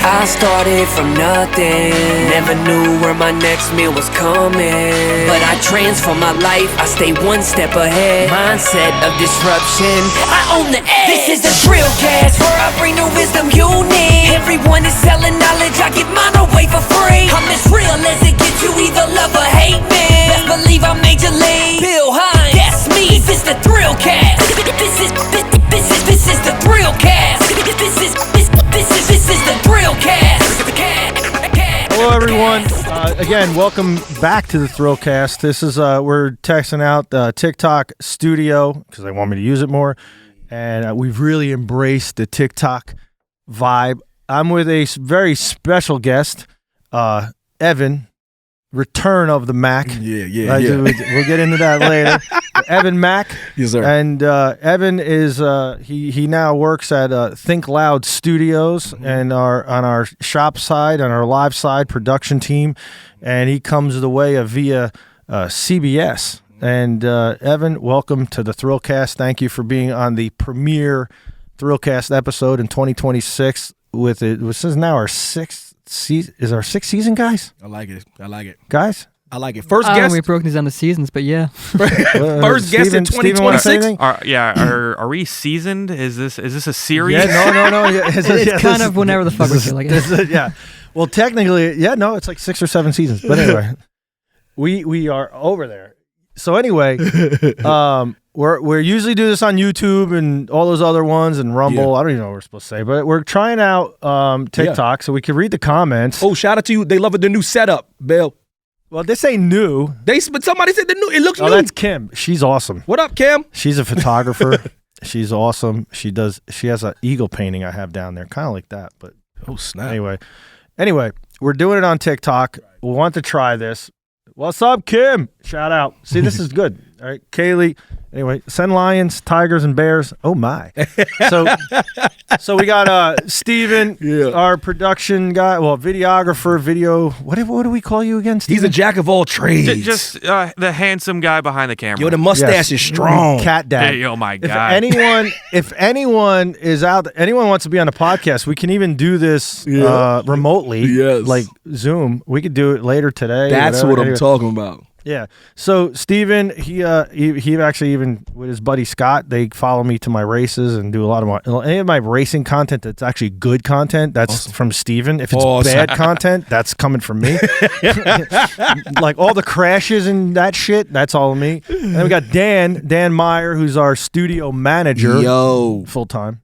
I started from nothing, never knew where my next meal was coming. But I transformed my life, I stay one step ahead. Mindset of disruption, I own the edge. This is the Thrillcast, where I bring the wisdom you need. Everyone is selling knowledge, I give mine away for free. I'm as real as it gets, you either love or hate me. Best believe I'm Major League Bill Hines, that's me. This is the Thrillcast. This is the Thrillcast. This is the Thrillcast. Hello, everyone. Again, welcome back to the Thrillcast. This is we're testing out the TikTok Studio because they want me to use it more, and we've really embraced the TikTok vibe. I'm with a very special guest, Evan. Return of the Mack. Yeah. We'll get into that later. Evan Mack. Yes, sir. And Evan is he now works at Think Loud Studios and on our shop side, on our live side production team, and he comes the way of via CBS. And Evan, welcome to the Thrillcast. Thank you for being on the premiere Thrillcast episode in 2026. With it, this is now our sixth. Is our sixth season, guys? I like it, guys. I like it. First guest. We've broken these down to seasons, but yeah. First guest in 2026. Are we seasoned? Is this a series? Yeah, no. It's kind of whenever the fuck we feel like it. Yeah. Well, technically, it's like 6 or 7 seasons. But anyway, we are over there. So anyway, we're usually do this on YouTube and all those other ones and Rumble. Yeah. I don't even know what we're supposed to say, but we're trying out TikTok so we can read the comments. Oh, shout out to you! They love the new setup, Bill. Well, this ain't new. But somebody said the new. It looks new. Oh, that's Kim. She's awesome. What up, Kim? She's a photographer. She's awesome. She has an eagle painting I have down there, kind of like that. But oh snap! Anyway, we're doing it on TikTok. We want to try this. What's up, Kim? Shout out. See, this is good. All right, Kaylee. Anyway, send lions, tigers, and bears. Oh my! So we got Steven, our production guy. Well, videographer, video. What do we call you again, Steven? He's a jack of all trades. Just the handsome guy behind the camera. Yo, the mustache is strong. Cat dad. Hey, oh my god! If anyone is out, anyone wants to be on a podcast, we can even do this remotely, like Zoom. We could do it later today. That's what I'm talking about. Yeah. So Steven, he actually, even with his buddy Scott, they follow me to my races and do a lot of any of my racing content that's actually good content. That's from Steven. If it's bad content, that's coming from me. Like all the crashes and that shit, that's all of me. And then we got Dan Meyer, who's our studio manager. Yo, full time.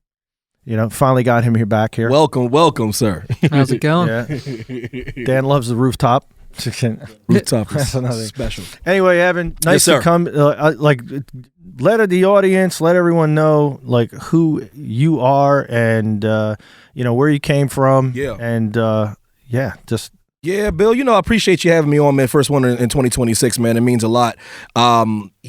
Finally got him back here. Welcome, sir. How's it going? Yeah. Dan loves the rooftop. Rooftop is special. Anyway, Evan, nice to come. Let the audience, let everyone know who you are and where you came from. Yeah, and just. Yeah, Bill, I appreciate you having me on, man. First one in 2026, man. It means a lot.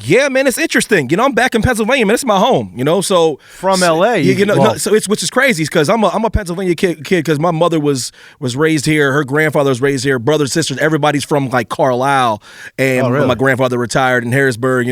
Yeah, man, it's interesting. I'm back in Pennsylvania, man. It's my home, so from LA. Which is crazy because I'm a Pennsylvania kid because my mother was raised here, her grandfather was raised here, brothers, sisters, everybody's from Carlisle, and my grandfather retired in Harrisburg,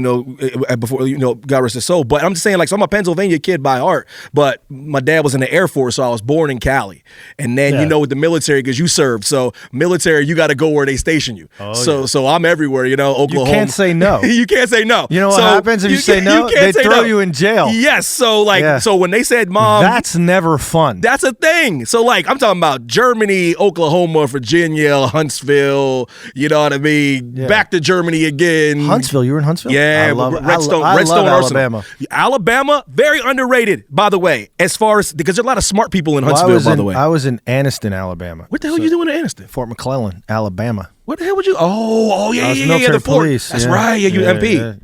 before God rest his soul. But I'm just saying, so I'm a Pennsylvania kid by heart, but my dad was in the Air Force, so I was born in Cali, and then with the military because you served, so military, you got to go where they station you. So I'm everywhere, Oklahoma. You can't say no. You can't say no. You know what happens if you say no? They throw you in jail. Yes. So so when they said, Mom, that's never fun. That's a thing. So I'm talking about Germany, Oklahoma, Virginia, Huntsville. You know what I mean? Yeah. Back to Germany again. Huntsville. You were in Huntsville? Yeah. I love Redstone Alabama. Alabama, very underrated, by the way, as far as because there's a lot of smart people in Huntsville, by the way. I was in Anniston, Alabama. What the hell are you doing in Anniston? Fort McClellan, Alabama. What the hell would you? Oh, yeah, the fort. Police, That's right. Yeah, you MP.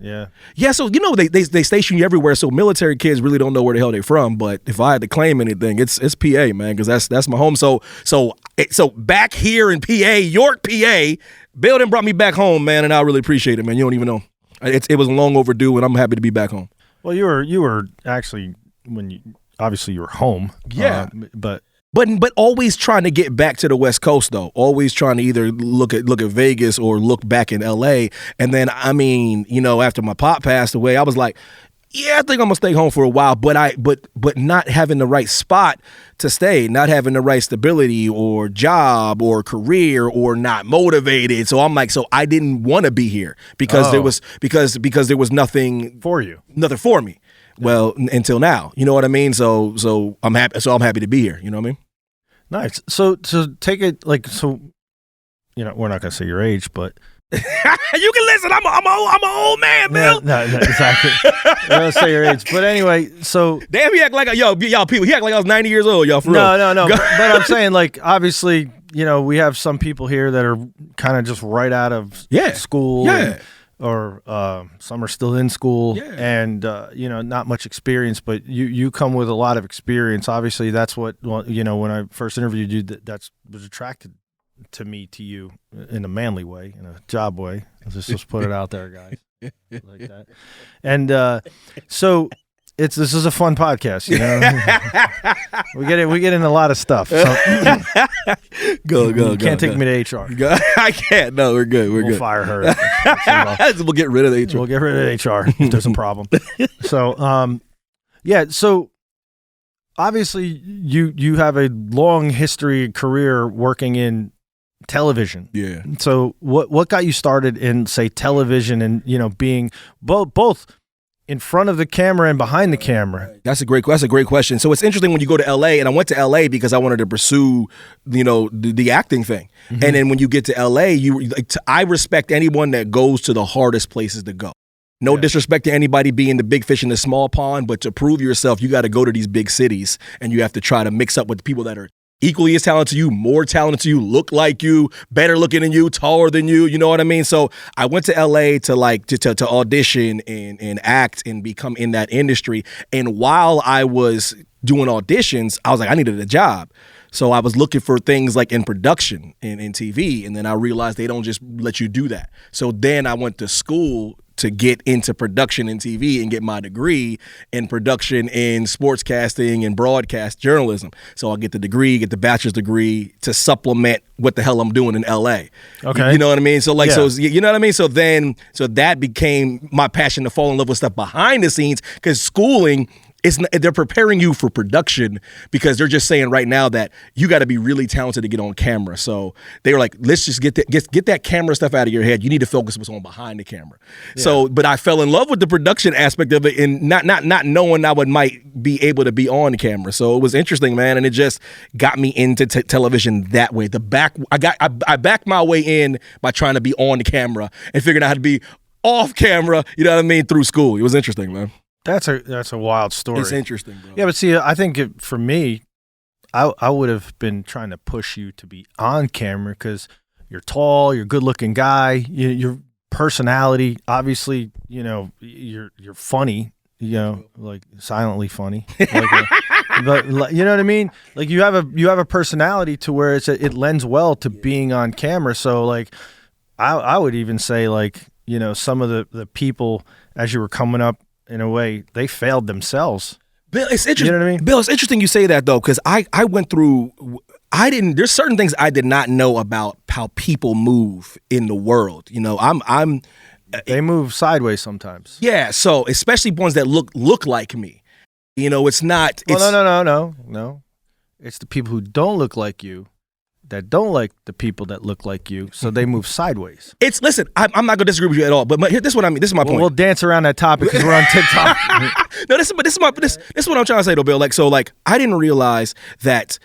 Yeah. So they station you everywhere. So military kids really don't know where the hell they're from. But if I had to claim anything, it's PA, man, because that's my home. So back here in PA, York, PA, Bill done brought me back home, man, and I really appreciate it, man. You don't even know. It was long overdue, and I'm happy to be back home. Well, you were actually obviously you were home. Yeah, But always trying to get back to the West Coast, though. Always trying to either look at Vegas or look back in L.A. And then, after my pop passed away, I was like, Yeah, I think I'm gonna stay home for a while, but not having the right spot to stay, not having the right stability or job or career or not motivated. So I'm like, so I didn't want to be here because there was nothing for you, nothing for me. Well, until now, you know what I mean? So I'm happy. So I'm happy to be here. You know what I mean? Nice. So take it like, so, you know, we're not gonna say your age, but you can listen. I'm an old man, Bill. No, exactly. I don't say your age, but anyway. So damn, he act like y'all people. He act like I was 90 years old. Y'all for real. No. but I'm saying, like, obviously, you know, we have some people here that are kind of just right out of school. Yeah. Or some are still in school, and you know, not much experience. But you come with a lot of experience. Obviously, that's what, you know. When I first interviewed you, that was attracted to you in a manly way, in a job way. Let's just put it out there, guys, like that. And so this is a fun podcast, you know. we get into a lot of stuff. So go. You can't take me to HR. I can't. No, we're good. We'll fire her. We'll get rid of HR. We'll get rid of HR if there's a problem. So so obviously you have a long history career working in television. Yeah. So what got you started in, say, television, and, you know, being both in front of the camera and behind the camera? That's a great question. So it's interesting when you go to LA, and I went to LA because I wanted to pursue, you know, the acting thing. Mm-hmm. And then when you get to LA, I respect anyone that goes to the hardest places to go. No disrespect to anybody being the big fish in the small pond, but to prove yourself, you got to go to these big cities, and you have to try to mix up with the people that are equally as talented to you, more talented to you, look like you, better looking than you, taller than you. You know what I mean? So I went to LA to audition and act and become in that industry. And while I was doing auditions, I was like, I needed a job. So I was looking for things like in production and in TV. And then I realized they don't just let you do that. So then I went to school to get into production in TV and get my degree in production in sportscasting and broadcast journalism. So I'll get the degree, get the bachelor's degree to supplement what the hell I'm doing in LA. Okay. You know what I mean? So so you know what I mean? So that became my passion to fall in love with stuff behind the scenes, because schooling, they're preparing you for production, because they're just saying right now that you got to be really talented to get on camera. So they were like, let's just get that camera stuff out of your head. You need to focus what's on behind the camera. Yeah. So, but I fell in love with the production aspect of it, and not knowing I might be able to be on camera. So it was interesting, man, and it just got me into television that way. I backed my way in by trying to be on the camera and figuring out how to be off camera. You know what I mean? Through school, it was interesting, man. That's a wild story. It's interesting, bro. Yeah, but see, I think for me, I would have been trying to push you to be on camera, because you're tall, you're a good-looking guy, your personality, obviously, you know, you're funny, you know, like silently funny, but you know what I mean? Like you have a personality to where it lends well to being on camera. So like, I would even say, like, you know, some of the people as you were coming up, in a way, they failed themselves. Bill, it's interesting. You know what I mean? Bill, it's interesting you say that, though, because I went through. There's certain things I did not know about how people move in the world. You know, they move sideways sometimes. Yeah. So especially ones that look like me. You know, it's not. No. It's the people who don't look like you that don't like the people that look like you, so they move sideways. Listen, I'm not gonna disagree with you at all, but this is what I mean. This is my point. We'll dance around that topic because we're on TikTok. No, this is what I'm trying to say, though, Bill. Like, so, like, I didn't realize that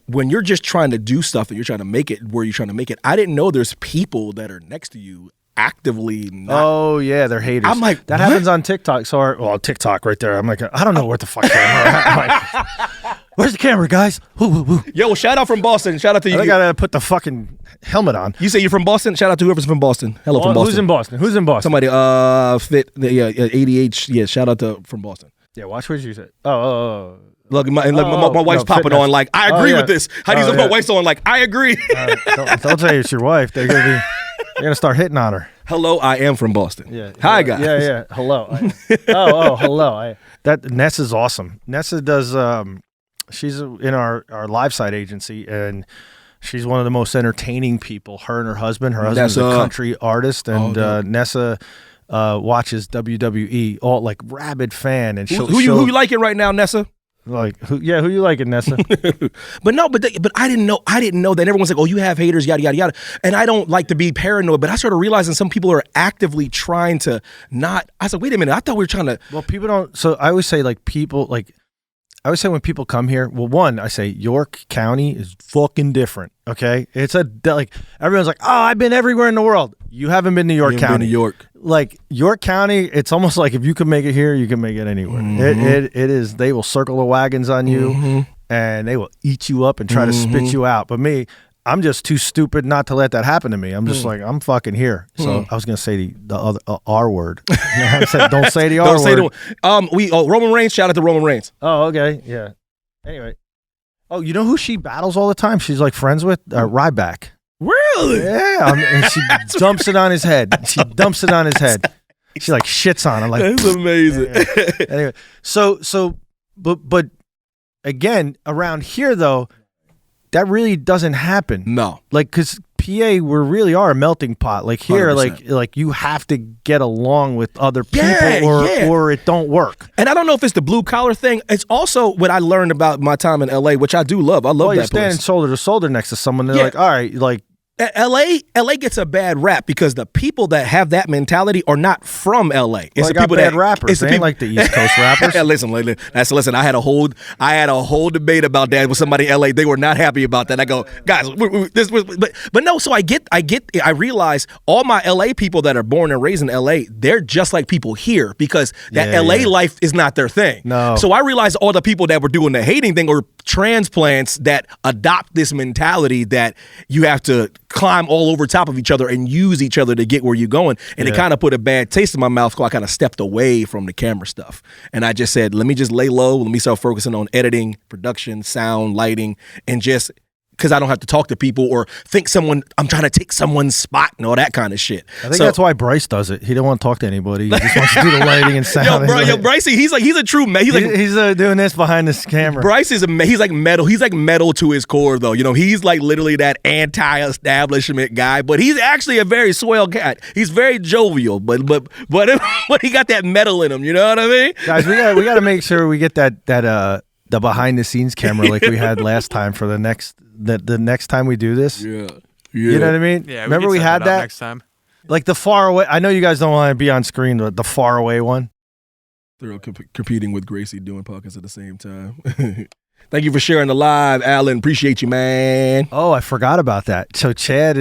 when you're just trying to do stuff and you're trying to make it where you're trying to make it, I didn't know there's people that are next to you actively not. Oh yeah, they're haters. I'm like, that happens on TikTok. So TikTok right there. I'm like, I don't know what the fuck camera. Where's the camera, guys? Woo. Yo, shout out from Boston. Shout out to you. I gotta put the fucking helmet on. You say you're from Boston? Shout out to whoever's from Boston. Hello from Boston. Who's in Boston? Somebody ADH. Yeah, shout out to from Boston. Yeah, watch what you said. Oh. Look, my wife's popping on like, I agree with this. How do you my wife's on like, I agree? Don't say it's your wife. They're gonna start hitting on her. Hello, I am from Boston. Yeah. Hi, guys. Yeah. Hello. Hello. Ness is awesome. Nessa does. She's in our live side agency, and she's one of the most entertaining people. Her and her husband. Her husband's a country artist, and Nessa watches WWE, all like rabid fan, and who you liking right now, Nessa? Like who you liking, Nessa? but I didn't know that. Everyone's like, oh, you have haters, yada yada yada. And I don't like to be paranoid, but I started realizing some people are actively trying to not. I said, wait a minute, I thought we were trying to. Well, people don't. So I always say like people like. I would say when people come here, well, one, I say York County is fucking different. Okay, it's like everyone's like, oh, I've been everywhere in the world. You haven't been to York County. Been to York. Like York County, it's almost like if you can make it here, you can make it anywhere. It is. They will circle the wagons on you, and they will eat you up and try to spit you out. But me, I'm just too stupid not to let that happen to me. I'm just like, I'm fucking here. So I was gonna say the other R word. I said, don't say the R word. Roman Reigns. Shout out to Roman Reigns. Oh, okay, yeah. Anyway, oh, you know who she battles all the time? She's like friends with Ryback. Really? Yeah. And she dumps it on his head. She dumps it on his head. She like shits on him. Like that's amazing. Anyway, but again, around here though. That really doesn't happen. No. Like, because PA, we really are a melting pot. Like here, 100%. like you have to get along with other people or it don't work. And I don't know if it's the blue collar thing. It's also what I learned about my time in LA, which I do love. I love that place. You're standing shoulder to shoulder next to someone. They're like, all right, like. LA gets a bad rap because the people that have that mentality are not from LA. It's the people that rappers. It's ain't like the East Coast rappers. Listen. I had a whole debate about that with somebody in LA. They were not happy about that. I go, guys, but no. So I realize all my LA people that are born and raised in LA, they're just like people here because that LA life is not their thing. No. So I realized all the people that were doing the hating thing are transplants that adopt this mentality that you have to climb all over top of each other and use each other to get where you're going. And it kind of put a bad taste in my mouth, so I kind of stepped away from the camera stuff. And I just said, let me just lay low. Let me start focusing on editing, production, sound, lighting, and just because I don't have to talk to people or think I'm trying to take someone's spot and all that kind of shit. I think that's why Bryce does it. He don't want to talk to anybody. He just wants to do the lighting and sound. Bryce, he's a true man. He's doing this behind this camera. Bryce he's like metal. He's like metal to his core though. You know, he's like literally that anti-establishment guy, but he's actually a very swell cat. He's very jovial, but he got that metal in him. You know what I mean? Guys, we got to make sure we get that the behind the scenes camera like we had last time for the next time we do this. Yeah. You know what I mean? Yeah. Remember we had that next time. Like the far away. I know you guys don't want to be on screen, but the far away one. They're competing with Gracie doing podcasts at the same time. Thank you for sharing the live, Alan. Appreciate you, man. Oh, I forgot about that. So Chad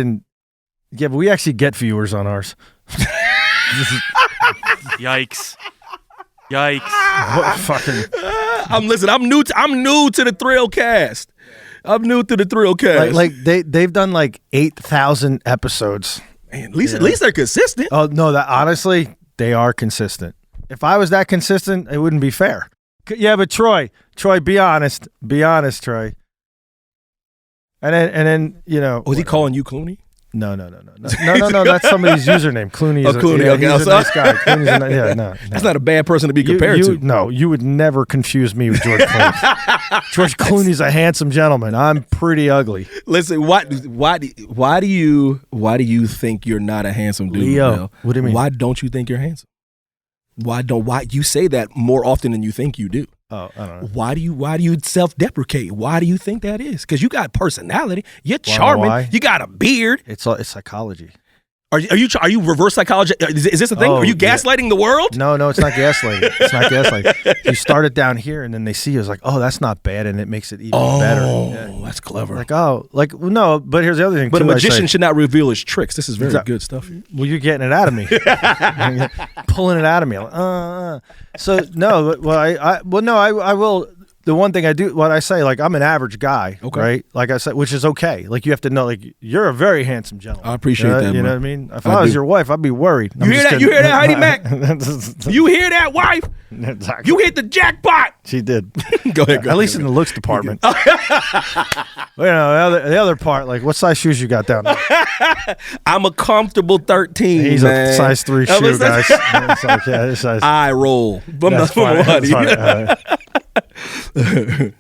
but we actually get viewers on ours. Yikes. What fucking? I'm new to the Thrillcast. I'm new to the Thrillcast. Like they've done like 8,000 episodes. Man, at least they're consistent. Oh no, that honestly they are consistent. If I was that consistent, it wouldn't be fair. Yeah, but Troy, be honest, Troy. And then you know. Was he calling you Clooney? No. That's somebody's username. Clooney. Clooney. He's a nice guy. Clooney's no. That's not a bad person to be compared to. No, you would never confuse me with George Clooney. George Clooney's a handsome gentleman. I'm pretty ugly. Listen, why do you think you're not a handsome dude? Leo, Bill? what do you mean? Why don't you think you're handsome? Why you say that more often than you think you do? Oh, I don't know. Why do you self-deprecate? Why do you think that is? Because you got personality. You're charming. Why? You got a beard. It's psychology. Are you reverse psychology? Is this a thing? Are you gaslighting the world? No, it's not gaslighting. It's not gaslighting. You start it down here, and then they see you. It's like, oh, that's not bad, and it makes it even better. Oh, that's clever. No, but here's the other thing. But a magician should not reveal his tricks. This is very good stuff. Well, you're getting it out of me, pulling it out of me. So no, I will. The one thing I do, what I say, like I'm an average guy, right? Like I said, which is okay. Like you have to know, like you're a very handsome gentleman. I appreciate that. You know what I mean? If I was your wife, I'd be worried. You hear that? You hear that, Heidi Mack? You hear that, wife? Exactly. You hit the jackpot. She did. Go ahead. At least in the looks department. The other part, like what size shoes you got down there? I'm a comfortable 13. He's man. a size 3 shoe, guys. It's like, I roll. Yeah,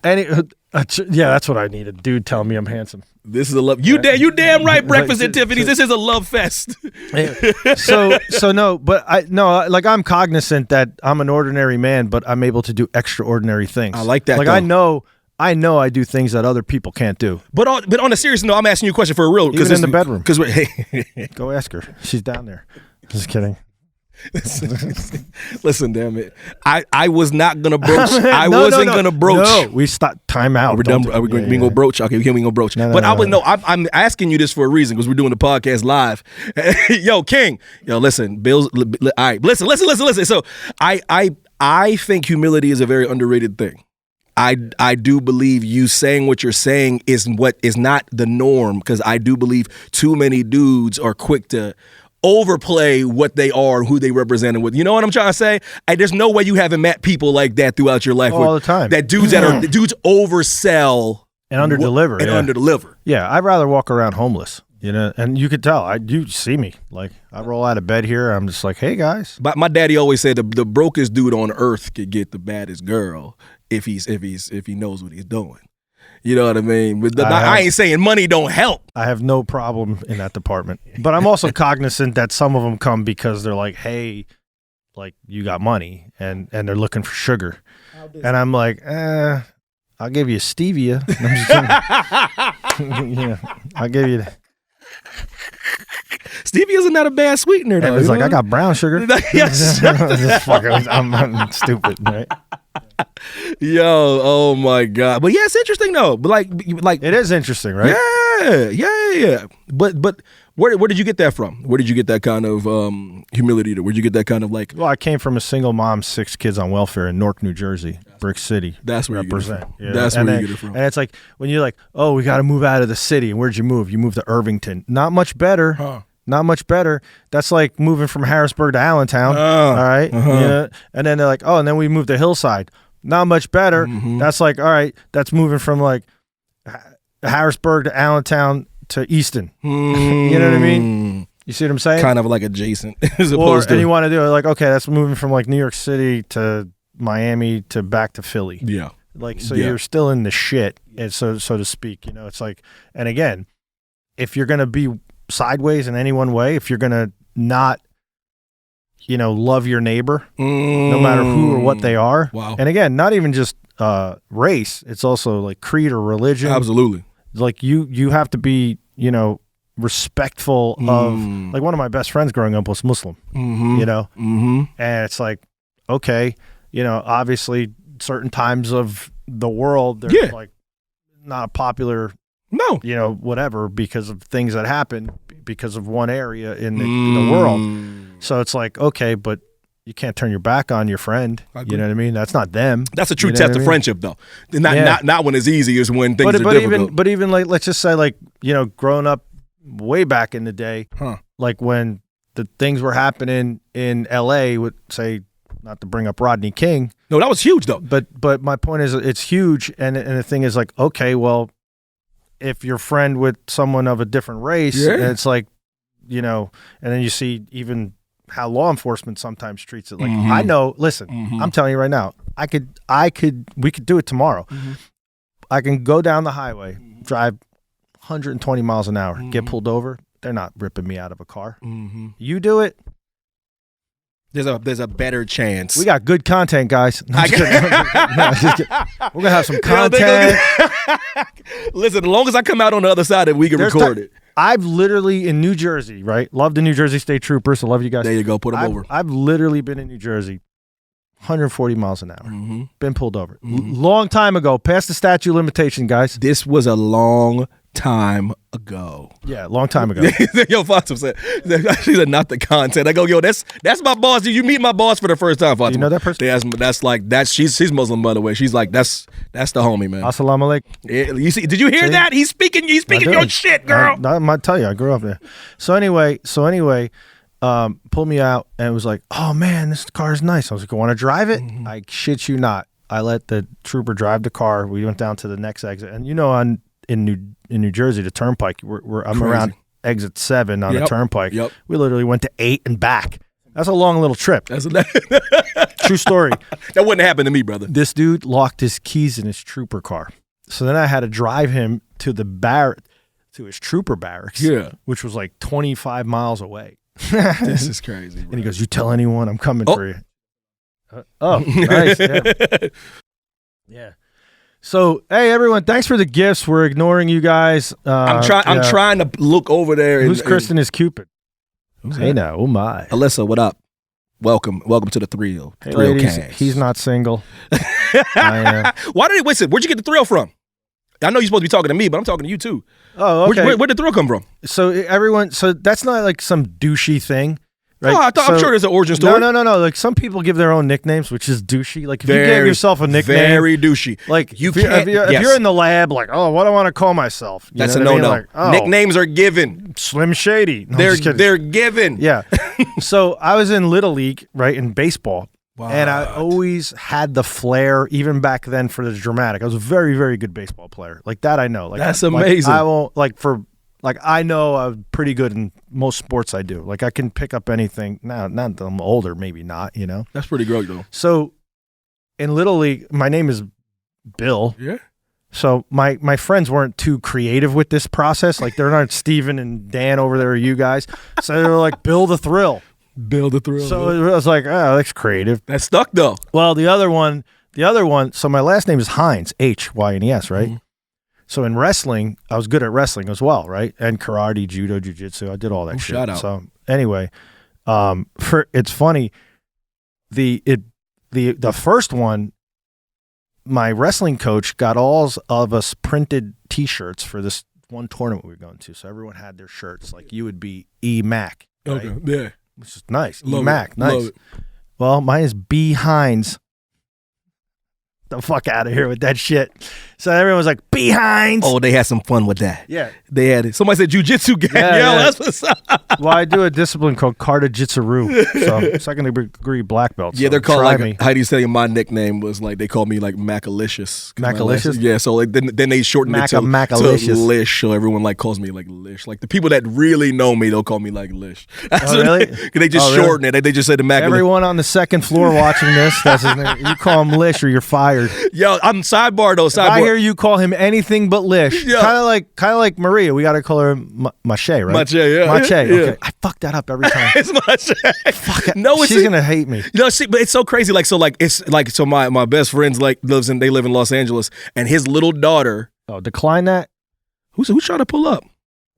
that's what I need. A dude telling me I'm handsome. This is a love. You damn right. Breakfast at Tiffany's. This is a love fest. So no, but like I'm cognizant that I'm an ordinary man, but I'm able to do extraordinary things. I like that. Like though. I know I do things that other people can't do. But on a serious note, I'm asking you a question for a real. Even in the bedroom. Because go ask her. She's down there. Just kidding. Listen, damn it. I was not gonna broach. I wasn't gonna broach. No, we stopped. Time out. We're done. We gonna broach. Okay, we gonna broach. But I'm asking you this for a reason because we're doing the podcast live. Yo, King. Yo, listen. Bill's. All right. Listen. So I think humility is a very underrated thing. I do believe you saying what you're saying is what is not the norm, because I do believe too many dudes are quick to overplay what they are and who they represent. And you know what I'm trying to say? There's no way you haven't met people like that throughout your life. All the time. That dudes oversell and underdeliver. Underdeliver. Yeah, I'd rather walk around homeless. You know, and you could tell. You see me. Like, I roll out of bed here, I'm just like, hey guys. But my daddy always said the brokest dude on earth could get the baddest girl if he knows what he's doing. You know what I mean? But I ain't saying money don't help. I have no problem in that department. But I'm also cognizant that some of them come because they're like, hey, like, you got money, and they're looking for sugar. And I'm like, I'll give you stevia. Yeah, I'll give you stevia isn't that a bad sweetener, though. It's like, I got brown sugar. Yes. I'm stupid, right? Yo, oh my God. But yeah, it's interesting though. But like it is interesting, right? Yeah. But where did you get that from? Where did you get that kind of humility? Where did you get that kind of like? Well, I came from a single mom, 6 kids on welfare in Newark, New Jersey, Brick City. That's where represent. You get it from. Yeah. That's where you get it from. And it's like when you're like, oh, we got to move out of the city. And where'd you move? You moved to Irvington. Not much better. Huh. Not much better. That's like moving from Harrisburg to Allentown. All right. Yeah. And then they're like, oh, and then we moved to Hillside. Not much better. Mm-hmm. That's like, all right, that's moving from like Harrisburg to Allentown to Easton. You know what I mean? You see what I'm saying? Kind of like adjacent. And you want to do it like, okay, that's moving from like New York City to Miami to back to Philly. Yeah. Like, so you're still in the shit, and so to speak. You know, it's like, and again, if you're gonna be sideways in any one way, if you're gonna not, you know, love your neighbor, no matter who or what they are. Wow. And again, not even just race, it's also like creed or religion. Absolutely. Like you have to be, you know, respectful of, like, one of my best friends growing up was Muslim, you know? And it's like, okay, you know, obviously certain times of the world, they're like not popular, you know, whatever, because of things that happen because of one area in the world. So it's like, okay, but you can't turn your back on your friend. You know what I mean? That's not them. That's a true test of friendship, though. Not when it's easy, is when things are difficult. But even like, let's just say, like, you know, growing up way back in the day, like when the things were happening in L.A. with, say, not to bring up Rodney King. No, that was huge, though. But my point is, it's huge, and the thing is, like, okay, well, if you're friend with someone of a different race, and it's like, you know, and then you see even how law enforcement sometimes treats it. Like, I know, listen, I'm telling you right now, we could do it tomorrow. I can go down the highway, drive 120 miles an hour, get pulled over. They're not ripping me out of a car. You do it. There's a better chance. We got good content, guys. We're gonna have some content. Listen, as long as I come out on the other side, we can record it. I've literally, in New Jersey, right? Love the New Jersey State Troopers. I love you guys. There you go. Put them over. I've literally been in New Jersey 140 miles an hour. Been pulled over. Long time ago. Past the statute of limitation, guys. This was a long time ago. Yeah, long time ago. Yo, Fatima said, she said, not the content. I go, yo, that's my boss. Did you meet my boss for the first time, Fatima? Do you know that person? She's Muslim, by the way. She's like, that's the homie, man. Assalamu alaikum. Yeah, you see, did you hear that? He's speaking your shit, girl. I might tell you, I grew up there. So anyway, pulled me out and was like, oh man, this car is nice. I was like, want to drive it? I shit you not. I let the trooper drive the car. We went down to the next exit, and you know, in New Jersey, the Turnpike, I'm crazy. Around exit 7 on the Turnpike. We literally went to 8 and back. That's a long little trip. True story. That wouldn't happen to me, brother. This dude locked his keys in his trooper car. So then I had to drive him to to his trooper barracks, which was like 25 miles away. This is crazy, bro. And he goes, "You tell anyone I'm coming for you." Nice. Yeah. Yeah. So, hey, everyone, thanks for the gifts. We're ignoring you guys. I'm trying to look over there. Who's Kristen is Cupid? Hey, now, oh my. Alyssa, what up? Welcome to the thrill. Hey, thrill ladies, cast. he's not single. Why did listen? Where'd you get the thrill from? I know you're supposed to be talking to me, but I'm talking to you too. Oh, okay. Where'd the thrill come from? So that's not like some douchey thing, right? No, I'm sure there's an origin story. No. Like some people give their own nicknames, which is douchey. Like if you gave yourself a nickname, very douchey. Like if you're in the lab, like, oh, what do I want to call myself? That's a no-no. Like, nicknames are given. Slim Shady. No, they're given. Yeah. So I was in Little League, right, in baseball. Wow. And I always had the flair, even back then, for the dramatic. I was a very, very good baseball player. Like that, I know. Like that's amazing. I won't I know I'm pretty good in most sports I do. Like I can pick up anything. Now, not that I'm older, maybe not. You know. That's pretty great though. So, in Little League, my name is Bill. Yeah. So my friends weren't too creative with this process. Like they're not Steven and Dan over there, or you guys. So they were like, Bill the Thrill. Bill the Thrill. So I was like, oh, that's creative. That stuck though. Well, the other one. So my last name is Hines, Hynes, right? Mm-hmm. So in wrestling, I was good at wrestling as well, right? And karate, judo, jiu-jitsu. I did all that shit. Shout out. So anyway, it's funny. The first one, my wrestling coach got all of us printed T-shirts for this one tournament we were going to. So everyone had their shirts. Like you would be Mack. Right? Okay. Yeah. Which is nice. Love Mack. It. Nice. Love it. Well, mine is B Hines. The fuck out of here with that shit. So everyone was like, B Hines. Oh, they had some fun with that. Yeah. They had it. Somebody said jujitsu gang. Yeah, that's what's up. Well, I do a discipline called Kata Jitsu. So second degree black belt. Yeah, so they're called like me. Heidi's saying my nickname was like they called me like Macalicious. Macalicious? Yeah, so like then they shortened it to Lish, so everyone like calls me like Lish. Like the people that really know me, they'll call me like Lish. Oh, really? They just shorten it. They just say the Macalicious. Everyone on the second floor watching this, that's his name. You call him Lish or you're fired. Yo, I'm sidebar though. If I hear you call him anything but Lish, kind of like Maria. We got to call her Mache, right? Mache, yeah. Mache. Yeah. Okay, I fucked that up every time. It's Mache. Fuck, no, she's gonna hate me. No, see, but it's so crazy. Like, so, like, it's like, so my best friend's like they live in Los Angeles, and his little daughter. Oh, decline that. Who's trying to pull up?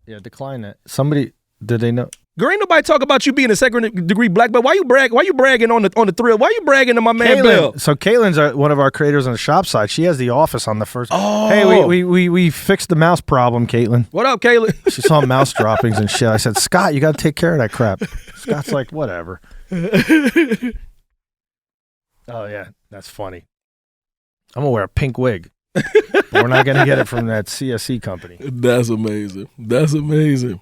Yeah, decline that. Somebody, did they know? Girl, ain't nobody talk about you being a second degree black belt. Why you bragging on the thrill? Why you bragging to my man Bill? So Kaylin's one of our creators on the shop side. She has the office on the first. Oh. Hey, we fixed the mouse problem, Caitlin. What up, Kaylin? She saw mouse droppings and shit. I said, Scott, you got to take care of that crap. Scott's like, whatever. Oh yeah, that's funny. I'm gonna wear a pink wig. But we're not gonna get it from that CSE company. That's amazing. That's amazing.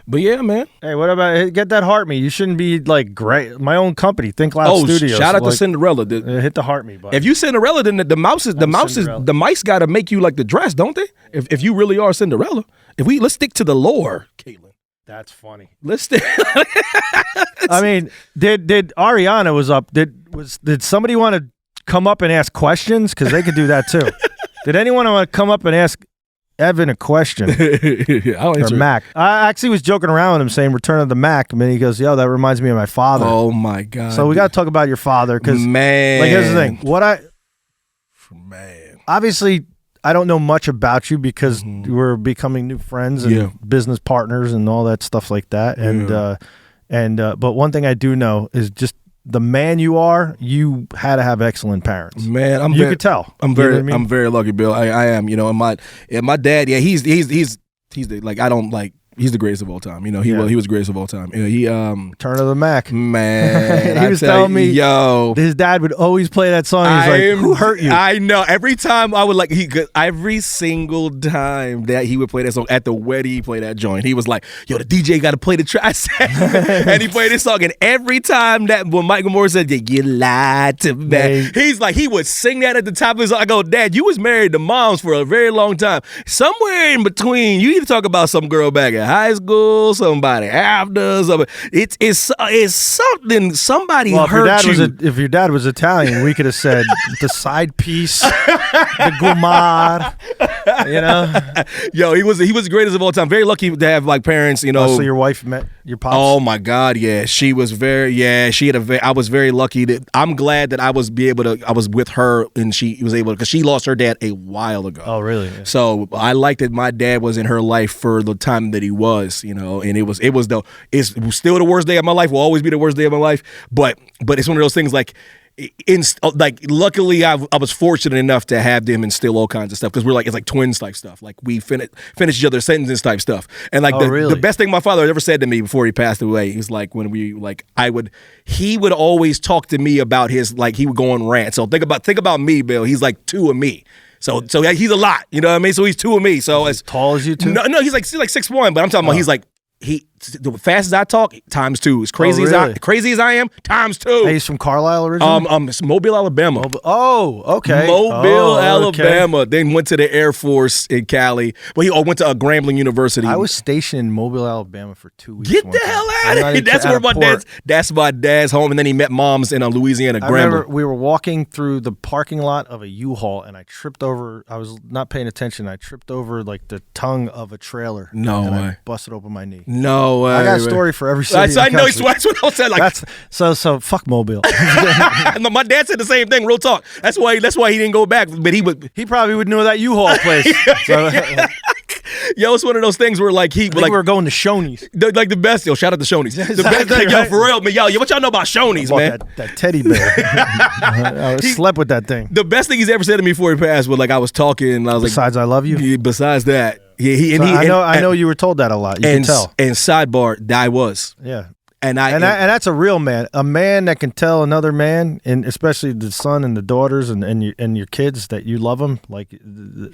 But yeah, man. Hey, what about get that heart me? You shouldn't be like great. My own company, Think Loud Studios. Shout out to Cinderella. Hit the heart me button. If you Cinderella, then the mice got to make you like the dress, don't they? If you really are Cinderella, let's stick to the lore, Caitlin. That's funny. Let's stick. I mean, did Ariana was up? Did somebody want to come up and ask questions? Because they could do that too. Did anyone want to come up and ask Evan a question? I'll answer. Or Mac. I actually was joking around with him saying Return of the Mac. And then he goes, yo, that reminds me of my father. Oh my God. So we got to talk about your father. Because, man. Like, here's the thing. Man. Obviously, I don't know much about you because we're becoming new friends and business partners and all that stuff like that. And but one thing I do know is just the man you are, you had to have excellent parents. Man, you could tell. I'm very lucky, Bill. I am, and my dad, yeah, he's the, like, I don't like. He's the greatest of all time. He was the greatest of all time. He Turn of the Mac. Man, he was telling me, yo, his dad would always play that song. He's like, who hurt you? I know. Every time I would every single time that he would play that song at the wedding, he played that joint. He was like, yo, the DJ got to play the track. And he played this song. And every time when Michael Moore said, yeah, you lied to me, he's like, he would sing that at the top of his. I go, Dad, you was married to moms for a very long time. Somewhere in between, you need to talk about some girl back at high school, somebody after, somebody. It's something. Somebody hurt you. If your dad was Italian, we could have said the side piece, the gumar. You know, yo, he was the greatest of all time. Very lucky to have like parents. You know, so your wife met your pops. Oh my God, yeah, she was very. Yeah, she had I was very lucky that I'm glad that I was with her and she was able to, because she lost her dad a while ago. Oh really? Yeah. So I like that my dad was in her life for the time that he was. You know, and it's still the worst day of my life. Will always be the worst day of my life. But it's one of those things like. Luckily, I was fortunate enough to have them instill all kinds of stuff, because it's like twins type stuff. Like we finish each other's sentences type stuff. And like the best thing my father ever said to me before he passed away, he was like, he would always talk to me about his, like, he would go on rant. So think about me, Bill. He's like two of me. So he's a lot, you know what I mean? So he's two of me. So as tall as you two? No, he's like 6'1", but I'm talking about he's like. The fast as I talk, times two. As crazy as I am, times two. Hey, he's from Carlisle originally? It's Mobile, Alabama. Okay. Mobile, Alabama. Then went to the Air Force in Cali. Well, he went to Grambling University. I was stationed in Mobile, Alabama for 2 weeks. Get the hell out of here! That's my dad's home. And then he met moms in Louisiana. I remember we were walking through the parking lot of a U-Haul, and I tripped over. I was not paying attention. I tripped over like the tongue of a trailer. No way! I busted open my knee. No way. I got a story for every city. I know. That's what I said. Like, so fuck Mobile. No, my dad said the same thing. Real talk. That's why he didn't go back. But he probably would know that U-Haul place. Yo, it's one of those things where like we were going to Shoney's. Like the best. Yo, shout out to Shoney's. The best. Yo, for real, man. Yo, what y'all know about Shoney's, man? That teddy bear. I slept with that thing. The best thing he's ever said to me before he passed was like, I was talking and I was besides I love you. Besides that. I know you were told that a lot. You can tell. And sidebar, I was. Yeah. And that's a real man. A man that can tell another man, and especially the son and the daughters and your kids, that you love them. Like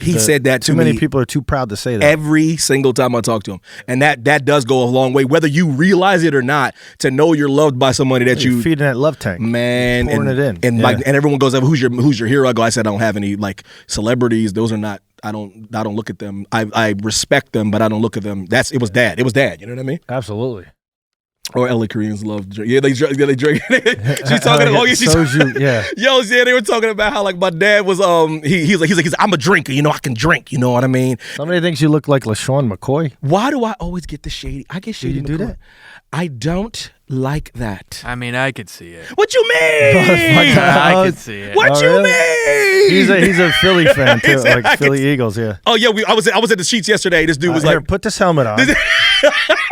he said that to me. Too many people are too proud to say that. Every single time I talk to him. And that does go a long way, whether you realize it or not, to know you're loved by somebody that you're feeding that love tank. Man. Pouring it in. And like, and everyone goes, who's your hero? I said, I don't have any like celebrities. Those are not. I don't look at them. I respect them, but I don't look at them. It was dad. You know what I mean? Absolutely. Or LA Koreans love drink. Yeah, they drink. She's talking about soju. Yeah. Yo, yeah, they were talking about how like my dad was he's like I'm a drinker. You know, I can drink. You know what I mean? Somebody thinks you look like LaShawn McCoy. Why do I always get the shady? I get shady. You do that? I don't like that. I mean, I could see it. What you mean? I could see it. What you mean? He's a Philly fan too, like Philly Eagles. Yeah. Oh yeah, I was at the Sheets yesterday. This dude was here, like, put this helmet on.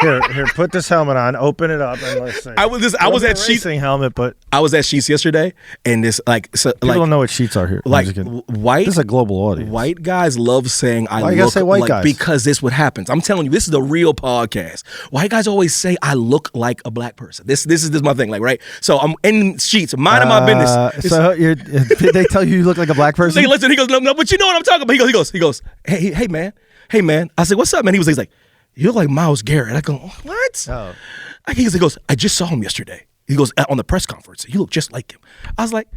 Here, put this helmet on. Open it up and let's see. I was at Sheets helmet, but I was at Sheets yesterday, and this people don't know what Sheets are here. Like white, this is a global audience. White guys love saying Why you gotta say white guys? Because this what happens. I'm telling you, this is the real podcast. White guys always say I look like a black person. This is my thing, like, right? So I'm in Sheets, minding my business. So they tell you look like a black person. Listen, he goes, no, but you know what I'm talking about. He goes, hey man. I said, what's up, man? He's like, you look like Myles Garrett. I go, what? Oh. He goes, I just saw him yesterday. He goes, on the press conference. You look just like him. I was like,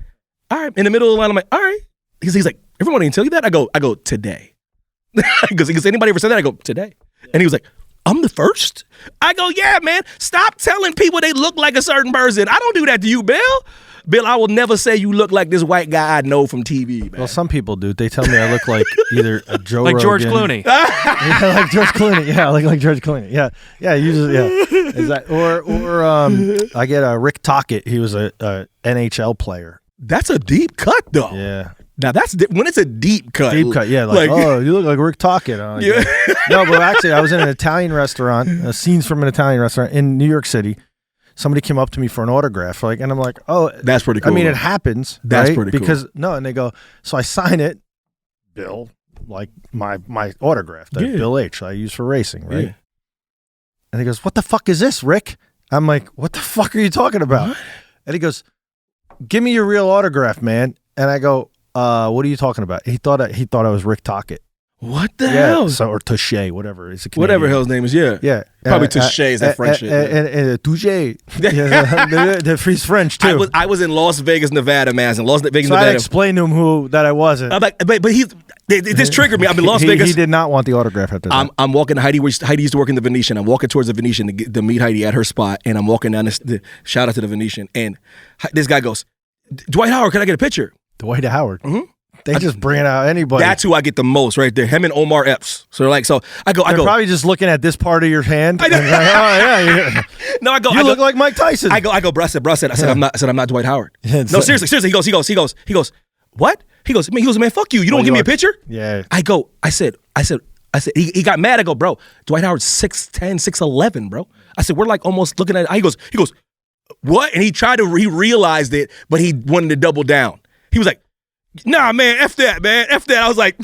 all right. In the middle of the line, I'm like, all right. He's like, everyone didn't tell you that? I go, today. He goes, anybody ever said that? I go, today. And he was like, I'm the first? I go, yeah, man. Stop telling people they look like a certain person. I don't do that to you, Bill. Bill, I will never say you look like this white guy I know from TV, man. Well, some people do. They tell me I look like either a Joe like Rogan. George Clooney. Yeah, like George Clooney. Yeah, like George Clooney. Yeah. Usually, yeah. Is that or I get a Rick Tocchet. He was a NHL player. That's a deep cut, though. Yeah. Now that's when it's a deep cut. Deep cut, yeah. Like oh, you look like Rick Tocchet. Yeah. No, but actually, I was in an Italian restaurant. Scenes from an Italian restaurant in New York City. Somebody came up to me for an autograph, and I'm like, oh, that's pretty cool. I mean, it happens. That's right? pretty cool. Because and they go, so I sign it, Bill, like my autograph that Bill H. I use for racing, right? Yeah. And he goes, what the fuck is this, Rick? I'm like, what the fuck are you talking about? What? And he goes, give me your real autograph, man. And I go, what are you talking about? He thought I was Rick Tocchet. What the hell? So or Touche, whatever. It's a Whatever hell's name is, yeah. Yeah. Probably Touche is that French shit. And Touche. The free's French too. I was in Las Vegas, Nevada, man. In Las Vegas, So Nevada. I explained to him that I wasn't. I'm like, but this triggered me. I'm in Las Vegas. He did not want the autograph after that. I'm walking. Heidi used to work in the Venetian. I'm walking towards the Venetian to meet Heidi at her spot, and I'm walking down shout out to the Venetian, and this guy goes, Dwight Howard, can I get a picture? Dwight Howard. Mm-hmm. They just bring out anybody. That's who I get the most right there. Him and Omar Epps. So I go. They're probably just looking at this part of your hand. I know. And like, oh yeah. No, I go. You look like Mike Tyson. I go. Bro, I said, I'm not Dwight Howard. No, seriously. He goes. What? He goes, man, fuck you. You don't give me a picture? Yeah. I said. He got mad. I go, bro. Dwight Howard's 6'10", 6'11", bro. I said, we're like almost looking at it. He goes, what? And he realized it, but he wanted to double down. He was like, nah, man, F that, man. F that. I was like,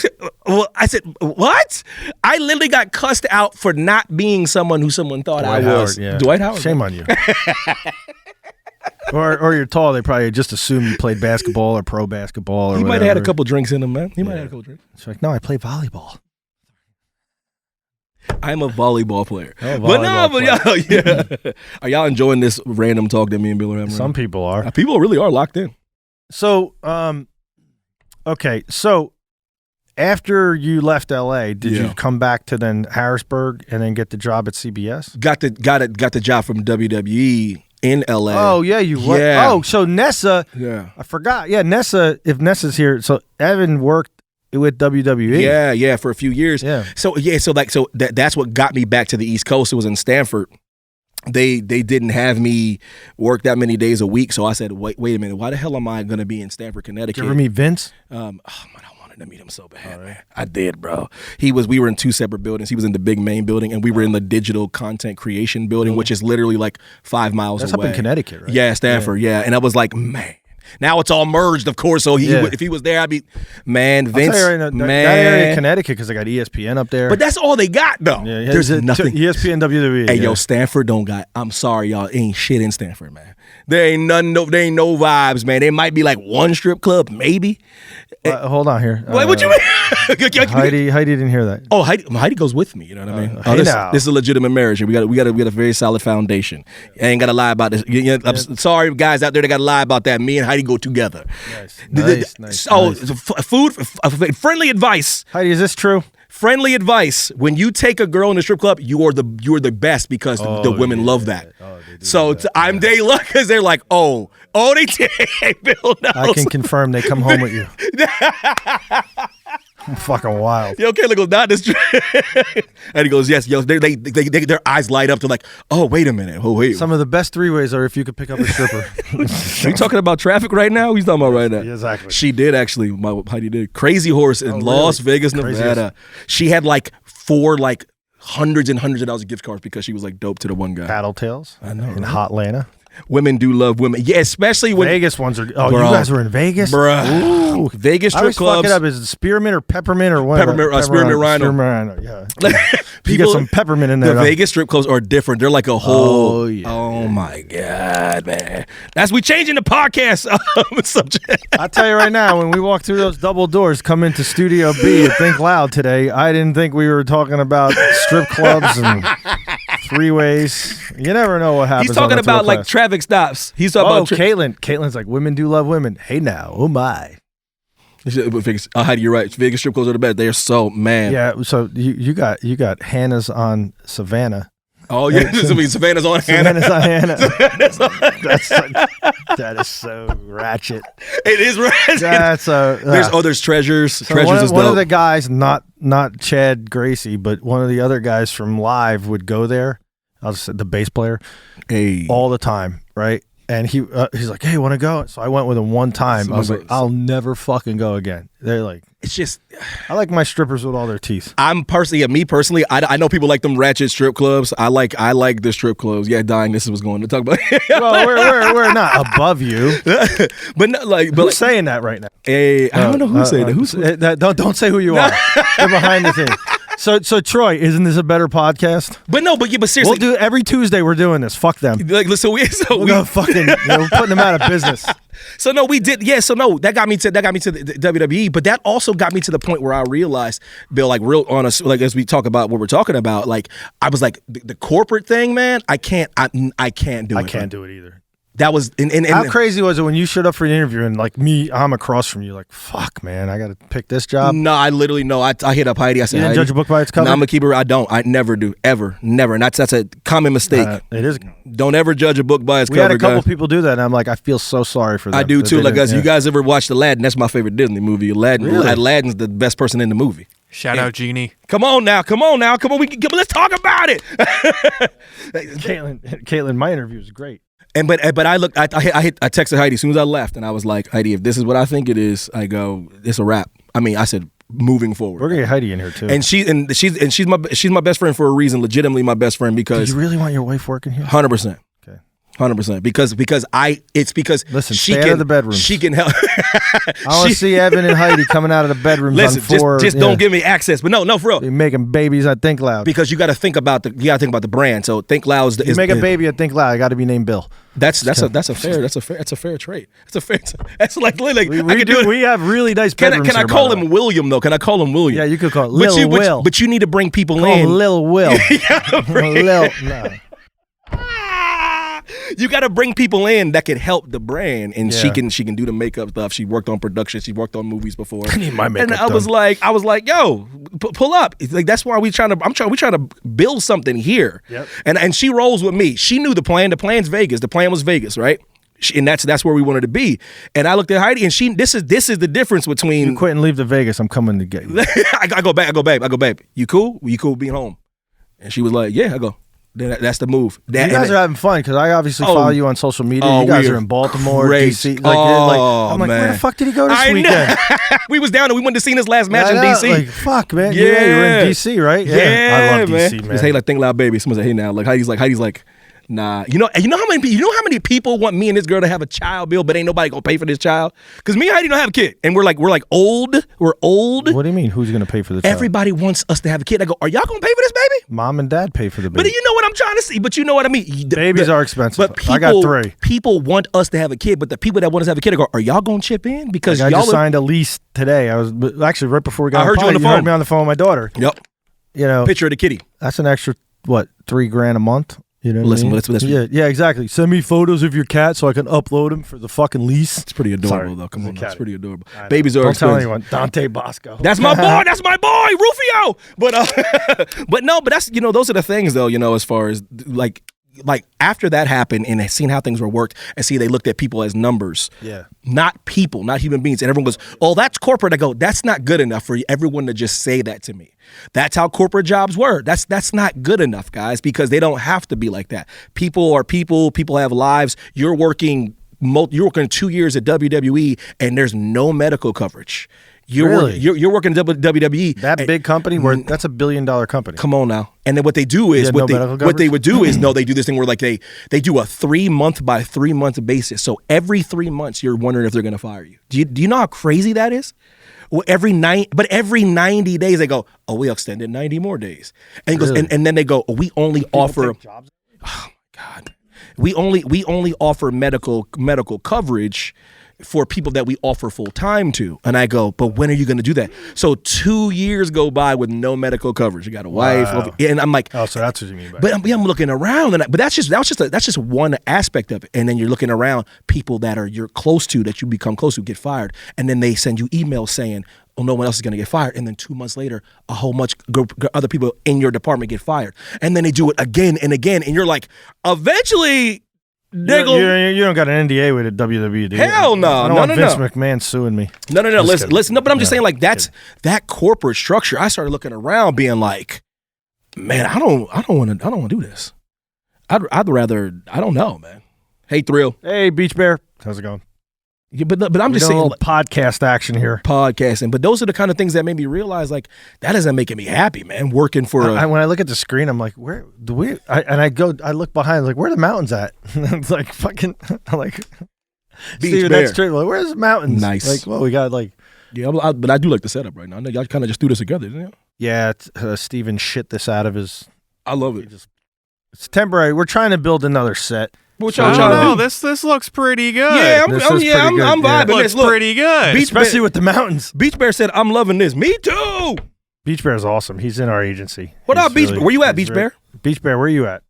well, I said, what? I literally got cussed out for not being someone who someone thought Dwight I was. Howard, yeah. Dwight Howard. Shame on you. or you're tall. They probably just assume you played basketball or pro basketball. Or he might have had a couple drinks in him, man. He might have had a couple drinks. It's like, no, I play volleyball. I'm a volleyball player. But yeah. Are y'all enjoying this random talk that me and Bill are having? Some people are. People really are locked in. So, okay. So, after you left LA, did you come back to then Harrisburg and then get the job at CBS? Got the job from WWE in LA. Oh yeah, Yeah. Oh, so Nessa. Yeah, I forgot. Yeah, Nessa. If Nessa's here, so Evan worked with WWE. Yeah, for a few years. Yeah. So that's what got me back to the East Coast. It was in Stanford. They didn't have me work that many days a week. So I said, wait a minute, why the hell am I going to be in Stanford, Connecticut? Did you ever meet Vince? Man, I wanted to meet him so bad, man. I did, bro. We were in two separate buildings. He was in the big main building, and we were in the digital content creation building, which is literally like 5 miles That's away. That's up in Connecticut, right? Yeah, Stanford, yeah. And I was like, man. Now it's all merged, of course. So if he was there, I'd be, man, Vince, that area of Connecticut, because they got ESPN up there. But that's all they got, though. Yeah, there's nothing. ESPN, WWE. Hey, yo, Stanford don't got. I'm sorry, y'all. Ain't shit in Stanford, man. There ain't nothing. There ain't no vibes, man. There might be like one strip club, maybe. Hold on here. What you mean? Heidi didn't hear that. Oh, Heidi goes with me. You know what I mean? This is a legitimate marriage. We got a very solid foundation. I ain't gotta lie about this. I'm sorry, guys out there that gotta lie about that. Me and Heidi go together. Nice. Friendly advice. Heidi, is this true? Friendly advice: when you take a girl in a strip club, you are the best because the women love that. So they love because they're like, they take Bill knows. I can confirm they come home with you. I'm fucking wild. Yo, Kayla goes, not this. And he goes, yes, yo. Their eyes light up. They're like, oh, wait a minute. Oh, wait. Some of the best three-ways are if you could pick up a stripper. Are you talking about traffic right now? He's talking about right now. Yeah, exactly. She did actually. Heidi did. Crazy Horse in Las Vegas, Nevada. She had like 4 hundreds and hundreds of dollars of gift cards because she was like dope to the one guy. Paddle Tails. I know. In Hotlanta. Women do love women. Yeah, especially when Vegas ones are. Oh, bro, you guys were in Vegas, bruh. Ooh, Vegas strip clubs. I always fuck it up. Is it spearmint or peppermint or what? Spearmint Rhino. Spearmint Rhino. Yeah. You get some peppermint in there. The Vegas strip clubs are different. They're like a whole. Oh my god, man! We changing the podcast subject. I'll tell you right now, when we walk through those double doors, come into Studio B at Think Loud today, I didn't think we were talking about strip clubs and freeways. You never know what happens. He's talking about like traffic stops. He's talking about Caitlin. Caitlin's like, women do love women. Hey now, oh my. Heidi, you're right. Vegas strip clubs are the best. They are so, man. Yeah. So you got Hannah's on Savannah. Oh yeah, Savannah's on Hannah. Savannah's on Hannah. That is so ratchet. It is ratchet. There's treasures. So treasures is dope. One of the guys, not Chad Gracie, but one of the other guys from Live would go there. I'll just say the bass player, all the time, right? And he's like, hey, want to go? So I went with him one time. I was like, I'll never fucking go again. They're like, it's just, I like my strippers with all their teeth. Me personally, I know people like them ratchet strip clubs. I like the strip clubs. Yeah, dying. This is what's going to talk about. Well, we're not above you, but not like. Who's saying that right now? Hey, I don't know who's saying that. Don't say who you are. They're behind the thing. So Troy, isn't this a better podcast? But seriously, We'll do every Tuesday. We're doing this. Fuck them. like, listen, we're putting them out of business. So no, we did. Yeah. So no, that got me to the WWE, but that also got me to the point where I realized, Bill, like real honest, like as we talk about what we're talking about, like I was like the corporate thing, man. I can't do it. I can't do it either. That was and how crazy was it when you showed up for an interview and like me, I'm across from you, like fuck, man, I got to pick this job. No, I literally no. I hit up Heidi. I said, you didn't judge a book by its cover. No, I'm a keeper. I don't. I never do. Ever. Never. And that's a common mistake. It is. Don't ever judge a book by its cover. We had a couple people do that, and I'm like, I feel so sorry for them. I do too. Like, guys, you guys ever watched Aladdin? That's my favorite Disney movie. Aladdin. Really? Aladdin's the best person in the movie. Shout out Genie. Come on now. Let's talk about it. Caitlin, my interview was great. But I looked. I texted Heidi as soon as I left, and I was like, Heidi, if this is what I think it is, I go, it's a wrap. I mean, I said, moving forward. We're gonna get Heidi in here too. And she's my best friend for a reason. Legitimately, my best friend because. Do you really want your wife working here? 100%. 100% because listen, she stay can out of the bedroom. She can help. I want to see Evan and Heidi coming out of the bedrooms. Listen, on four, just don't give me access. But no, for real. You're making babies at Think Loud because you got to think about the brand. So Think Loud is. You make a baby at Think Loud. I got to be named Bill. That's a fair trait. That's like we have really nice bedrooms. Can I call him William though? Can I call him William? Yeah, you could call it Lil Will. But you need to bring people call in. Him Lil Will. No. You got to bring people in that can help the brand, and she can do the makeup stuff. She worked on production. She worked on movies before. I need my makeup and I was like, yo, pull up. It's like that's why we trying to build something here. Yep. And she rolls with me. She knew the plan. The plan's Vegas. The plan was Vegas, right? And that's where we wanted to be. And I looked at Heidi, and this is the difference between you quit and leave to Vegas. I'm coming to get you. I go, babe. You cool? You cool being home? And she was like, yeah. I go. That's the move. You guys are having fun because I obviously follow you on social media. You guys are in Baltimore, DC. I'm like, where the fuck did he go this weekend? We was down and we went to see his last match in DC. Like, fuck, man. Yeah, you were in DC, right? Yeah, I love DC, man. Hey, like Think Loud Baby. Someone said, hey now, like Heidi's like, nah. You know how many people want me and this girl to have a child, Bill, but ain't nobody gonna pay for this child? Because me and Heidi don't have a kid, and we're old. We're old. What do you mean? Who's gonna pay for the child? Everybody wants us to have a kid. I go, are y'all gonna pay for this baby? Mom and dad pay for the baby. But you know what I'm trying to see. But you know what I mean. Babies are expensive. But people, I got 3. People want us to have a kid, but the people that want us to have a kid, I go, are y'all gonna chip in? Because I just signed a lease today. I was actually right before we got. I heard you on the phone. You heard me on the phone with my daughter. Yep. You know, picture of the kitty. That's an extra $3,000 a month. You know, listen, yeah, exactly. Send me photos of your cat so I can upload them for the fucking lease. It's pretty adorable, though. Come on, it's pretty adorable. Babies are. Don't tell anyone. Dante Bosco. That's my boy. That's my boy, Rufio. But that's those are the things though. As far as like after that happened and seeing how things were worked and they looked at people as numbers, not people, not human beings, and everyone goes, oh, that's corporate. I go, that's not good enough for everyone to just say that to me. That's how corporate jobs work. That's not good enough, guys, because they don't have to be like that. People are people. People have lives. You're working 2 years at WWE and there's no medical coverage. You're working at WWE. That big company that's $1 billion company. They do is they do this thing where like they do a 3-month by 3-month basis. So every 3 months you're wondering if they're going to fire you. Do you know how crazy that is? Well, every 90 days they go, oh, we extended 90 more days, and goes, and then they go, oh, we only offer. Oh my God, we only offer medical coverage for people that we offer full time to. And I go, but when are you going to do that? So 2 years go by with no medical coverage. You got a wife, and I'm like, oh, so that's what you mean by. But I'm looking around, but that's just one aspect of it. And then you're looking around, people that you're close to, that you become close to, get fired, and then they send you emails saying, oh, no one else is going to get fired. And then 2 months later, a whole bunch other people in your department get fired, and then they do it again and again, and you're like, eventually. You don't got an NDA with a WWE, do you? Hell no. I don't want Vince McMahon suing me. No. Listen. No, but I'm just saying, like, that corporate structure. I started looking around, being like, man, I don't want to do this. I'd rather. I don't know, man. Hey, Thrill. Hey, Beach Bear. How's it going? Yeah, but I'm just saying, a little podcast action here. Podcasting, but those are the kind of things that made me realize, like, that isn't making me happy, man. Working for when I look at the screen, I'm like, where do we? I look behind, like, where are the mountains at? It's like fucking, I'm like, Beach Bear. That's straight. Like, where's the mountains? Nice. Like, well, we got like, yeah, but I do like the setup right now. I know y'all kind of just threw this together, didn't you? Yeah, Steven shit this out of his. I love it. It's temporary. We're trying to build another set. What I y'all don't trying know. to do? This looks pretty good. Yeah, This is pretty good, I'm yeah. vibing. looks Look, pretty good. Especially with the mountains. Beach Bear said, "I'm loving this." Me too. Beach Bear's awesome. He's in our agency. What He's up, Beach? Where you at, he's Beach Bear? Beach Bear, where you at?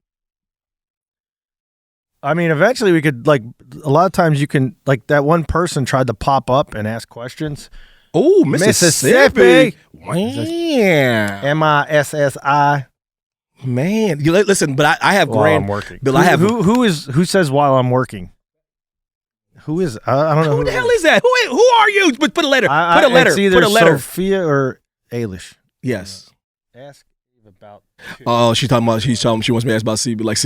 I mean, eventually we could, like, a lot of times you can, like, that one person tried to pop up and ask questions. Oh, Mississippi. Wow. MISSI. Man, listen, but I have While grand. I'm working. But I have who says while I'm working? Who is? I don't know. Who the hell is that? Who are you? But put a letter. Put a letter. It's either Put a letter. Sophia or Ailish. Yes. Ask Eve about. Oh, she's talking about. She's telling me she wants me to ask about CBS. Like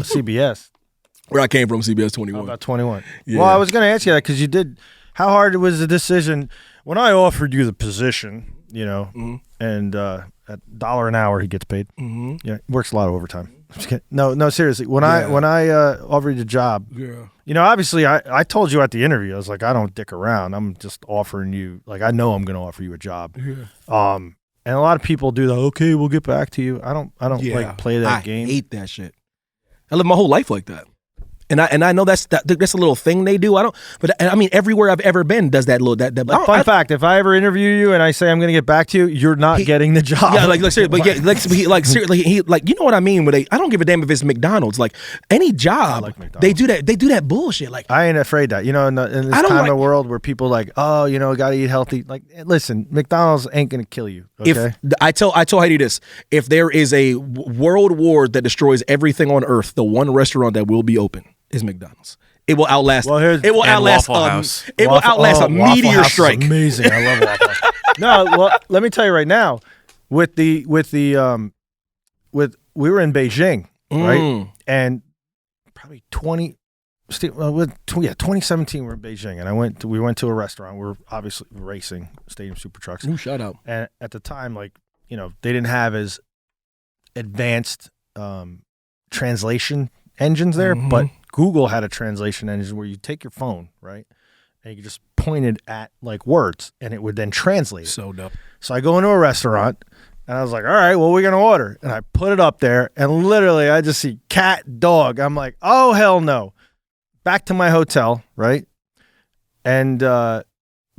CBS. where I came from, CBS 21. About 21. Yeah. Well, I was going to ask you that because you did. How hard was the decision when I offered you the position? You know, and at $1 an hour he gets paid. Mm-hmm. Yeah, works a lot of overtime. I'm just kidding. No, seriously. When I offered you the job, Yeah. you know, obviously I told you at the interview, I was like, I don't dick around. I'm just offering you, like, I know I'm going to offer you a job. Yeah. And a lot of people do the okay, we'll get back to you. I don't like play that game. I hate that shit. I live my whole life like that. And I know that's a little thing they do. But I mean, everywhere I've ever been does that little that. Fun fact: if I ever interview you and I say I'm going to get back to you, you're not getting the job. Yeah, like seriously, but yeah, seriously, he you know what I mean? But I don't give a damn if it's McDonald's. Like any job, like McDonald's. they do that bullshit. Like I ain't afraid that, you know, in this time of world where people like, oh, you know, got to eat healthy. Like, listen, McDonald's ain't going to kill you. Okay. If I tell Heidi this, if there is a world war that destroys everything on Earth, the one restaurant that will be open is McDonald's. It will outlast. It will outlast. Waffle House. It will outlast a Waffle meteor House is strike. amazing. I love Waffle House. No, well, let me tell you right now, we were in Beijing, right? And probably 2017 we were in Beijing, and we went to a restaurant. We were obviously racing Stadium Super Trucks. Ooh, shout out. And at the time, like, you know, they didn't have as advanced translation engines there, but Google had a translation engine where you take your phone, right, and you just point it at like words, and it would then translate. So dope. So I go into a restaurant, and I was like, all right, what are we going to order? And I put it up there, and literally I just see cat, dog. I'm like, oh, hell no. Back to my hotel, right? And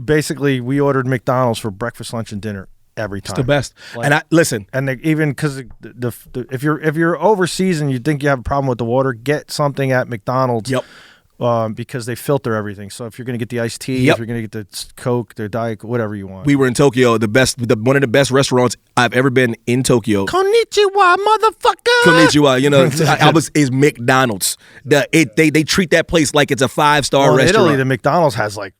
basically we ordered McDonald's for breakfast, lunch, and dinner every time. It's the best. Like, and I listen. And even because if you're overseas and you think you have a problem with the water, get something at McDonald's. Yep. Because they filter everything. So if you're going to get the iced tea, Yep. if you're going to get the Coke, the Diet, whatever you want. We were in Tokyo, one of the best restaurants I've ever been in Tokyo. Konnichiwa, motherfucker. Konnichiwa, you know, is McDonald's. They treat that place like it's a 5-star In restaurant. Italy, the McDonald's has like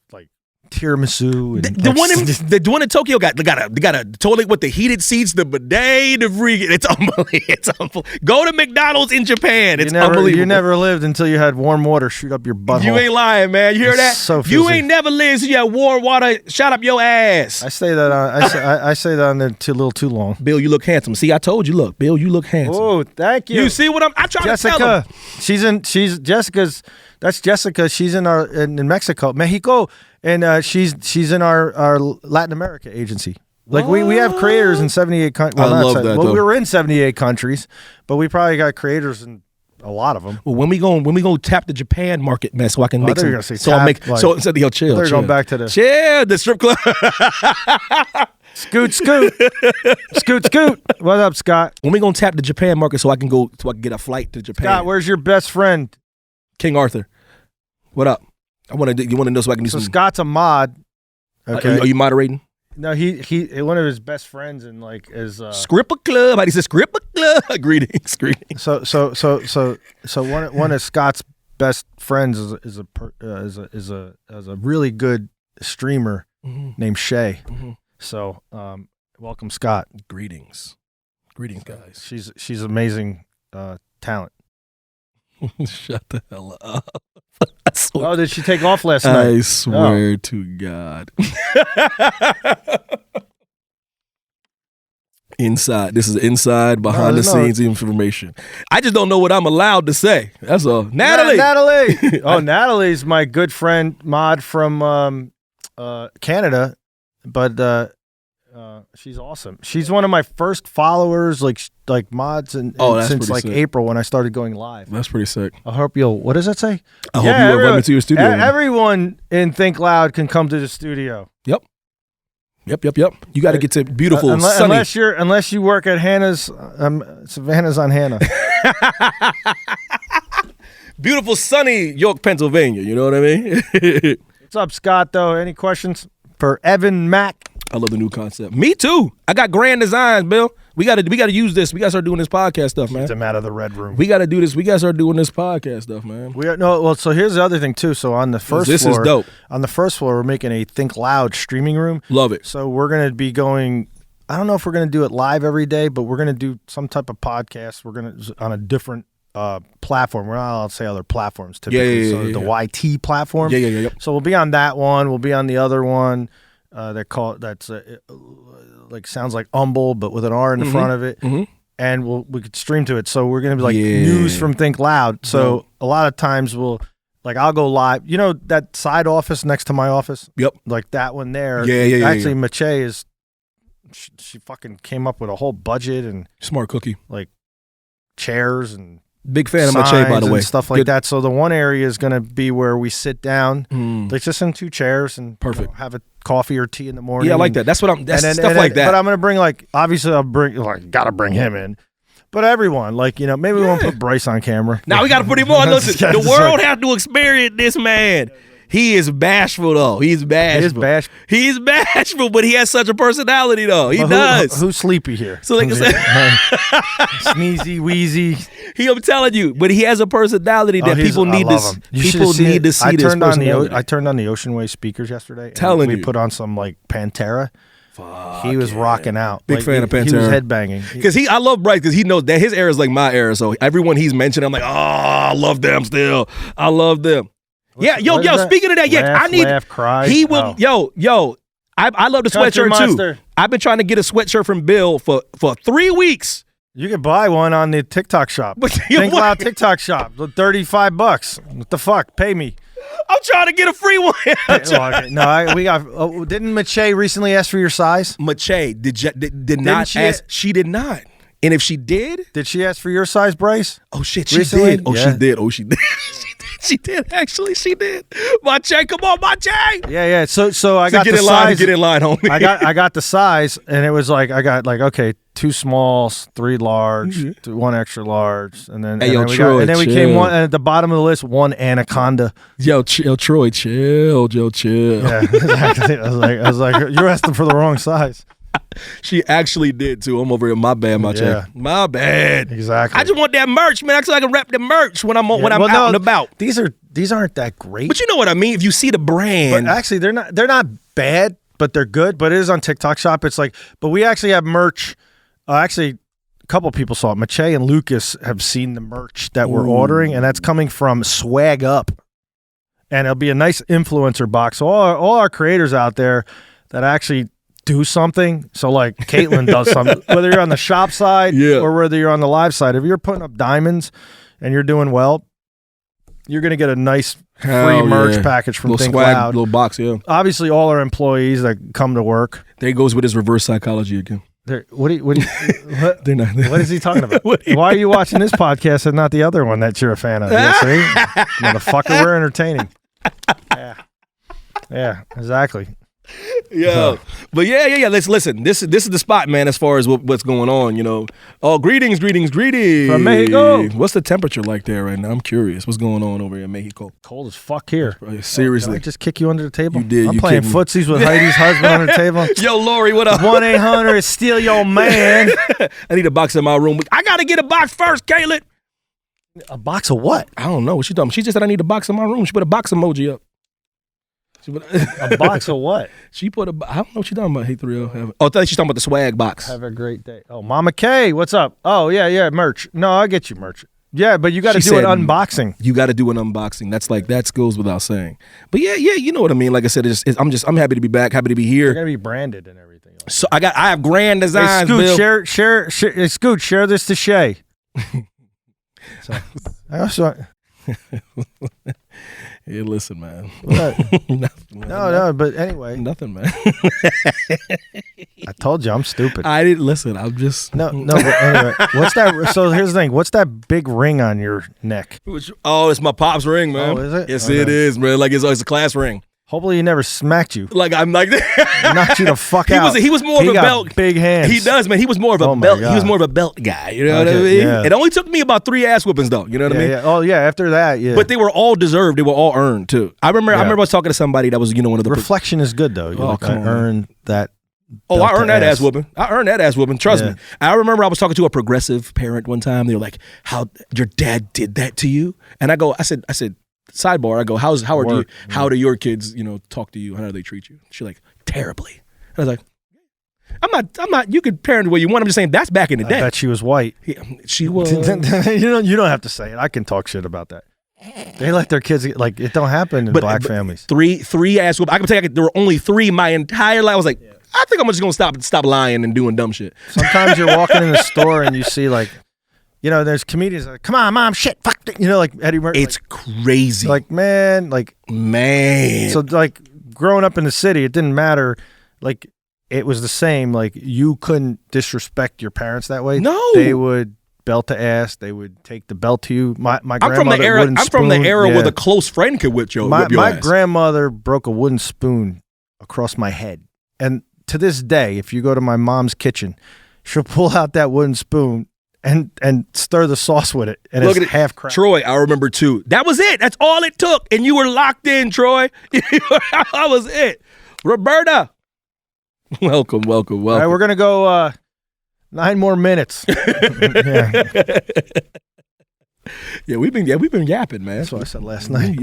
tiramisu. And The one in Tokyo got a toilet with the heated seats, the bidet, the it's unbelievable. It's unbelievable. Go to McDonald's in Japan. It's unbelievable. You never lived until you had warm water shoot up your butthole. You ain't lying, man. You hear that? So you fizzy. ain't never lived until you had warm water shot up your ass. I say that on I say that on there a little too long. Bill, you look handsome. See, I told you. Look, Bill, you look handsome. Oh, thank you. You see what I'm trying to tell Jessica. him. She's Jessica's. That's Jessica. She's in Mexico, and she's in our Latin America agency. Like we have creators in 78 countries. I love that. Well, though. we were in 78 countries, but we probably got creators in a lot of them. Well, when we go tap the Japan market, man, so I can make some. You're gonna say So tap, I make like, so instead of yo chill. They're chill. going back to the strip club. scoot. What up, Scott? When we gonna tap the Japan market, so I can get a flight to Japan. Scott, where's your best friend? King Arthur. What up? You want to know so I can do So some. Scott's a mod. Okay. Are you moderating? No, he one of his best friends and like is Scripper Club. How do you say Scripper Club? Greetings. So one of Scott's best friends is a really good streamer named Shay. So welcome, Scott. Greetings, guys. She's amazing talent. Shut the hell up. Oh, did she take off last night? I swear to God. Inside. This is inside, behind the scenes information. I just don't know what I'm allowed to say. That's all. Natalie. Oh, Natalie's my good friend mod from Canada. she's awesome. She's one of my first followers, like mods, and since like sick. April when I started going live. That's pretty sick. I hope you'll. What does that say? I hope you invite me to your studio. Everyone in Think Loud can come to the studio. Yep. You got to get to beautiful sunny. Unless you work at Hannah's, Savannah's on Hannah. Beautiful sunny York, Pennsylvania. You know what I mean? What's up, Scott? Though, any questions for Evan Mack? I love the new concept. Me too. I got grand designs, Bill. We gotta use this. We gotta start doing this podcast stuff, man. Get them out of the red room. We gotta do this. We gotta start doing this podcast stuff, man. So here's the other thing too. So on the first floor, this is dope. On the first floor, we're making a Think Loud streaming room. Love it. So we're gonna be going. I don't know if we're gonna do it live every day, but we're gonna do some type of podcast. We're gonna on a different platform. We're not allowed to say other platforms typically. The YT platform. Yeah. So we'll be on that one. We'll be on the other one. That's like sounds like Humble, but with an R in the front of it, and we could stream to it. So we're gonna be like news from Think Loud. So a lot of times I'll go live. You know that side office next to my office? Yep. Like that one there. Yeah. Actually, Mache is. She fucking came up with a whole budget and smart cookie, like chairs and. Big fan of Mache, by the way. Stuff like that. So the one area is going to be where we sit down, like just in two chairs and have a coffee or tea in the morning. Yeah, I like that. That's what I'm. That's stuff like that. But I'm going to bring obviously got to bring him in. But everyone, maybe we won't put Bryce on camera. Now we got to put him on. Listen, the world has to experience this man. He is bashful though. He's bashful. He's bashful, but he has such a personality though. He does. Who's sleepy here? So like I said, sneezy, wheezy. I'm telling you, but he has a personality that people need to. People need to see this personality. I turned on the Ocean Way speakers yesterday. We put on some Pantera. He was rocking out. Big fan of Pantera. He was headbanging. Because I love Bryce because he knows that his era is like my era. So everyone he's mentioned, I'm like, I love them still. I love them. Yo. Speaking of that, I need. Laugh, cry. He will. Yo. I love the sweatshirt too. I've been trying to get a sweatshirt from Bill for 3 weeks. You can buy one on the TikTok shop. Think Loud TikTok shop. $35. What the fuck? Pay me. I'm trying to get a free one. We got. Didn't Mache recently ask for your size? Mache did not ask. She did not. And if she did she ask for your size, Bryce? Oh shit, she did. She did. She did, actually. She did. Mache, come on, Mache. Yeah. So I got the size. Get in line, homie. I got the size, and it was I got 2 smalls, 3 large, 1 extra large, and then we came one and at the bottom of the list, 1 anaconda. Yo, Troy, chill. Yeah, exactly. I was like, you're asking for the wrong size. She actually did too. I'm over here. My bad, Mache. Yeah. My bad. Exactly. I just want that merch, man. So I can rep the merch when I'm out and about. These aren't that great. But you know what I mean. If you see the brand, but actually they're not bad, but they're good. But it is on TikTok Shop. It's but we actually have merch. Actually, a couple people saw it. Mache and Lucas have seen the merch that we're ordering, and that's coming from Swag Up, and it'll be a nice influencer box. So all our creators out there that actually do something. So Caitlin does something, whether you're on the shop side or whether you're on the live side. If you're putting up diamonds and you're doing well, you're going to get a nice free merch package from Think Loud. Little box, yeah. Obviously, all our employees that come to work. There goes with his reverse psychology again. What They're not. What is he talking about? Why are you watching this podcast and not the other one that you're a fan of? See? Motherfucker, we're entertaining. Yeah, exactly. Yeah, but yeah. Let's listen. This is the spot, man. As far as what's going on, Oh, greetings from Mexico. What's the temperature like there right now? I'm curious. What's going on over here in Mexico? Cold as fuck here. Seriously, Did I just kick you under the table? You did. I'm playing footsies with Heidi's husband under the table. Yo, Lori, what up? 1-800 steal your man. I need a box in my room. I gotta get a box first, Caitlin. A box of what? I don't know what she talking about. She just said I need a box in my room. She put a box emoji up. A box of what? She put I don't know what she's talking about. Hey, 30. I thought she's talking about the swag box. Have a great day. Oh, Mama K, what's up? Oh, yeah, merch. No, I'll get you merch. Yeah, but you got to do an unboxing. You got to do an unboxing. That goes without saying. But yeah, you know what I mean. Like I said, I'm happy to be back. Happy to be here. You're gonna be branded and everything. So I have grand designs. Hey, Scoot, Bill. share. Hey, Scoot, share this to Shay. So, I also. Yeah, listen, man. Nothing, man. No, but anyway. Nothing, man. I told you I'm stupid. I didn't listen. I'm just no. But anyway, what's that? So here's the thing. What's that big ring on your neck? it's my pop's ring, man. Oh, is it? Yes, Okay. it is, man. Like it's a class ring. Hopefully he never smacked you. Like I'm like Knocked you the fuck out. He was more of a got belt. Big hands. He does, man. He was more of a Oh my belt. God. He was more of a belt guy. You know what I mean? Yeah. It only took me about 3 ass whoopings, though. You know what I mean? Yeah. Oh yeah. After that, yeah. But they were all deserved. They were all earned too. I remember I was talking to somebody that was one of the reflection is good though. Oh, come on, earned that. Oh, I belt earned to that ass whooping. I earned that ass whooping. Trust me. I remember I was talking to a progressive parent one time. They were like, "How your dad did that to you?" And I said, sidebar. I go, how do your kids, talk to you? How do they treat you? She's like, terribly. I was like, I'm not. You could parent the way you want. I'm just saying that's back in the day. I bet she was white. She was. you don't have to say it. I can talk shit about that. They let their kids like it don't happen in black families. Three ass whooping. I can tell you there were only 3 my entire life. I was like, I think I'm just gonna stop lying and doing dumb shit. Sometimes you're walking in the store and you see like, there's comedians like, come on, mom, shit, fuck, like Eddie Murphy. It's crazy. Like man. So like growing up in the city, it didn't matter. Like it was the same. Like you couldn't disrespect your parents that way. No, they would belt to ass. They would take the belt to you. My grandmother. I'm from the era where the close friend could whip your my ass. Grandmother broke a wooden spoon across my head, and to this day, if you go to my mom's kitchen, she'll pull out that wooden spoon and stir the sauce with it, and it's half cracked. Troy, I remember too. That was it. That's all it took, and you were locked in, Troy. That was it. Roberta, welcome. All right, we're gonna go 9 more minutes. Yeah, we've been yapping, man. That's what I said last night.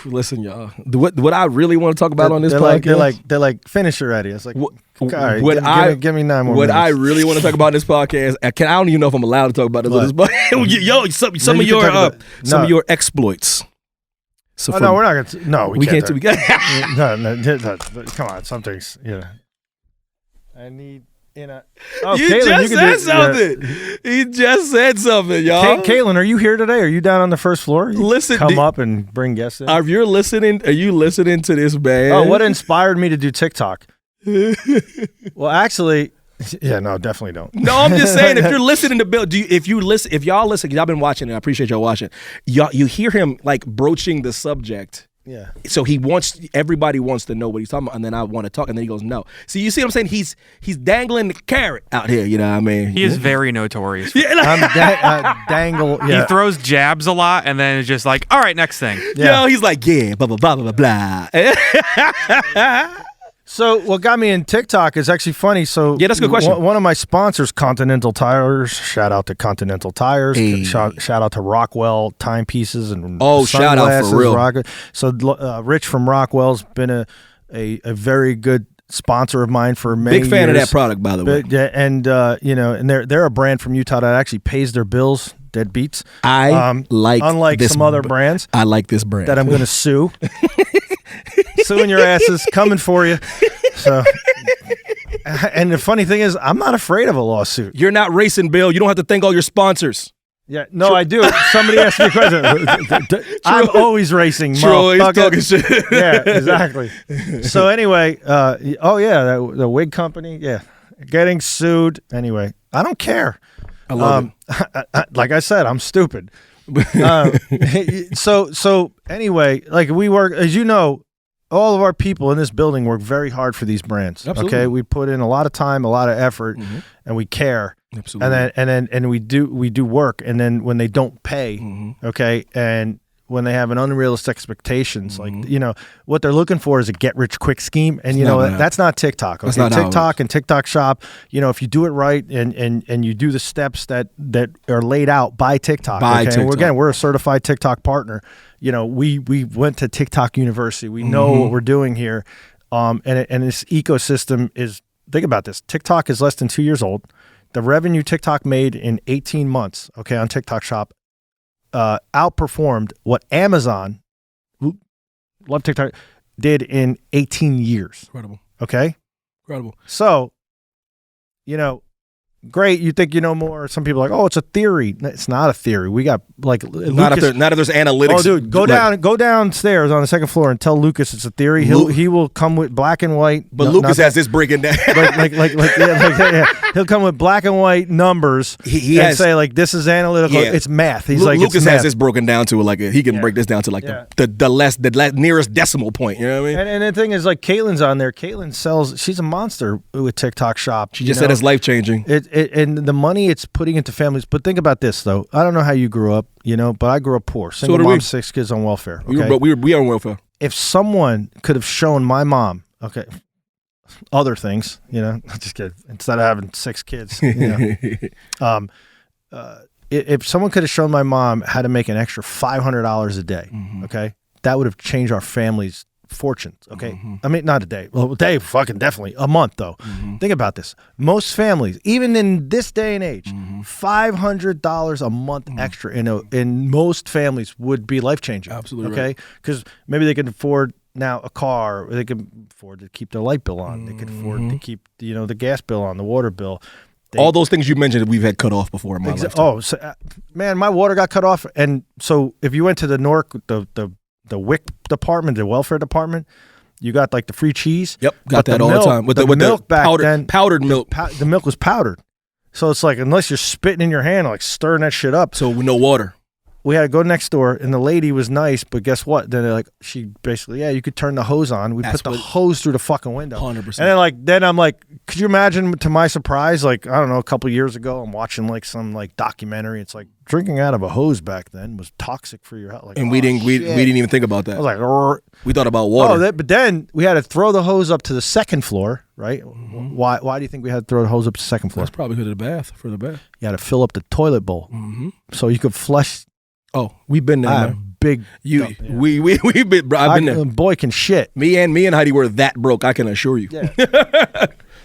Listen, y'all. What I really want to talk about on this podcast, they're like, finish already. It's like, all right, give me 9 more what minutes. I really want to talk about on this podcast, I don't even know if I'm allowed to talk about this on this podcast. Yo, some of your exploits. So no, we're not going to. No, we can't. We can't. No, come on. Something's, I need, Oh, you Caitlin, just said something. He just said something, y'all. Caitlin, are you here today? Are you down on the first floor? Come up and bring guests in. Are you listening to this, man? Oh, what inspired me to do TikTok? Well, actually, yeah, no, definitely don't. No, I'm just saying, if you're listening to Bill, if y'all listen, because I've been watching it, I appreciate y'all watching. You hear him like broaching the subject. Yeah. So everybody wants to know what he's talking about, and then I want to talk, and then he goes, no. See, you see what I'm saying? He's dangling the carrot out here, you know what I mean? He is very notorious. Dangle. Yeah. He throws jabs a lot, and then it's just like, all right, next thing. Yeah. Yo, he's like, yeah, blah, blah, blah, blah, blah. So what got me in TikTok is actually funny. So yeah, that's a good question. One of my sponsors, Continental Tires. Shout out to Continental Tires. Hey. Shout out to Rockwell timepieces and shout out for real. So Rich from Rockwell's been a very good sponsor of mine for many years. Big fan of that product, by the way. And and they're a brand from Utah that actually pays their bills. Dead beats. Unlike some other brands. I like this brand that I'm going to sue. Suing your ass is coming for you. So, and the funny thing is, I'm not afraid of a lawsuit. You're not racing, Bill. You don't have to thank all your sponsors. Yeah, no, I do. Somebody asked me a question. I'm always racing. Troy's talking shit. Yeah, exactly. So anyway, the wig company, getting sued. Anyway, I don't care. I love it. Like I said, I'm stupid. So anyway, like we work, as you know, all of our people in this building work very hard for these brands. Absolutely. Okay, we put in a lot of time, a lot of effort, and we care. Absolutely. And we do work, and then when they don't pay, okay, and when they have an unrealistic expectations, like what they're looking for is a get rich quick scheme, and that's not TikTok. Okay, not TikTok and TikTok Shop. If you do it right and you do the steps that are laid out by TikTok. TikTok. And we're a certified TikTok partner. We went to TikTok University. We know what we're doing here, and this ecosystem is. Think about this. TikTok is less than 2 years old. The revenue TikTok made in 18 months, on TikTok Shop, outperformed what Amazon, love TikTok, did in 18 years. Incredible. Okay? Incredible. So, great. You think you know more. Some people are like, oh, it's a theory. It's not a theory. We got like not if there's analytics. Oh, dude, go downstairs on the second floor and tell Lucas it's a theory. He will come with black and white. But Lucas has this breaking down. He'll come with black and white numbers. He has, say like this is analytical. Yeah. It's math. He's like Lucas has this broken down to like he can break this down to like the nearest decimal point. You know what I mean? And the thing is like Caitlin's on there. Caitlin sells. She's a monster with TikTok Shop. She just said it's life changing. And the money it's putting into families. But think about this though. I don't know how you grew up, but I grew up poor. Single mom, 6 kids on welfare. Okay? We are on welfare. If someone could have shown my mom, other things, just kidding. Instead of having 6 kids, if someone could have shown my mom how to make an extra $500 a day, that would have changed our family's fortunes. Okay, I mean not a day. Well, a day, fucking definitely. A month though. Think about this. Most families, even in this day and age, $500 a month extra in most families would be life changing. Absolutely. Okay, because maybe they can afford now a car, or they can afford to keep their light bill on. They can afford to keep the gas bill on, the water bill. All those things you mentioned we've had cut off before in my life. Oh, so, man, my water got cut off, and so if you went to the NORC, the WIC department, the welfare department, you got like the free cheese. Yep, got that all the time. With the milk back then, powdered milk. The milk was powdered, so it's like unless you're spitting in your hand, like stirring that shit up. So no water. We had to go next door, and the lady was nice, but guess what? Then she basically, you could turn the hose on. We put the hose through the fucking window. 100%. And then I'm like, could you imagine? To my surprise, like I don't know, a couple of years ago, I'm watching like some like documentary. It's like drinking out of a hose back then was toxic for your health. Like, and we didn't even think about that. I was like, we thought about water. But then we had to throw the hose up to the second floor, right? Why do you think we had to throw the hose up to the second floor? That's probably for the bath. You had to fill up the toilet bowl so you could flush. Oh, we've been there, man. Big. We've been. Bro, I've been there. Boy can shit. Me and Heidi were that broke. I can assure you. Yeah.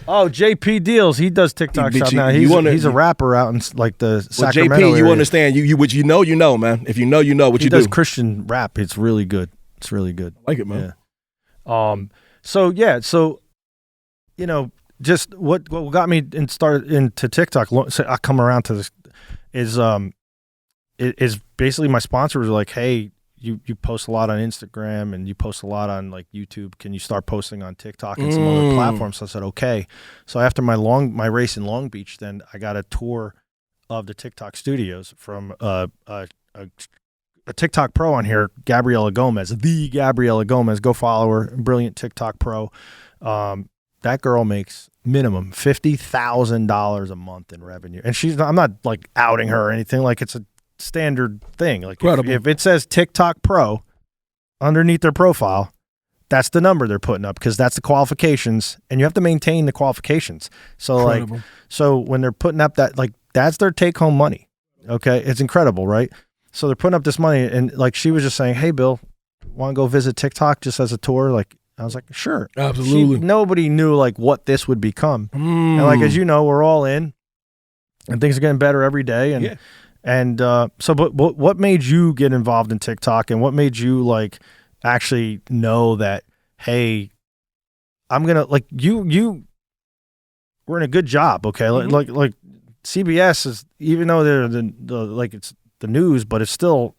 Oh, JP Deals. He does TikTok shop now. He's a rapper out in like the Sacramento JP, you area. understand? You what you know, man. If you know what you do. He does Christian rap. It's really good. It's really good. I like it, man. Yeah. So just what got me started into TikTok. So I come around to this is basically my sponsor was like, hey, you post a lot on Instagram and you post a lot on like YouTube. Can you start posting on TikTok and some other platforms? So I said, okay. So after my race in Long Beach, then I got a tour of the TikTok studios from a TikTok pro on here, Gabriela Gomez. Go follow her, brilliant TikTok pro. That girl makes minimum $50,000 a month in revenue. And I'm not like outing her or anything. Like it's a standard thing. Like if it says TikTok Pro underneath their profile, that's the number they're putting up because that's the qualifications, and you have to maintain the qualifications. So incredible. So when they're putting up that, like, that's their take home money. Okay, it's incredible, right? So they're putting up this money, and like she was just saying, "Hey, Bill, want to go visit TikTok just as a tour?" Like I was like, "Sure, absolutely." Nobody knew like what this would become, and like as you know, we're all in, and things are getting better every day, and. Yeah. And but what made you get involved in TikTok, and what made you like actually know that, hey, I'm gonna like you were in a good job, okay? Like CBS is, even though they're the like it's the news, but it's still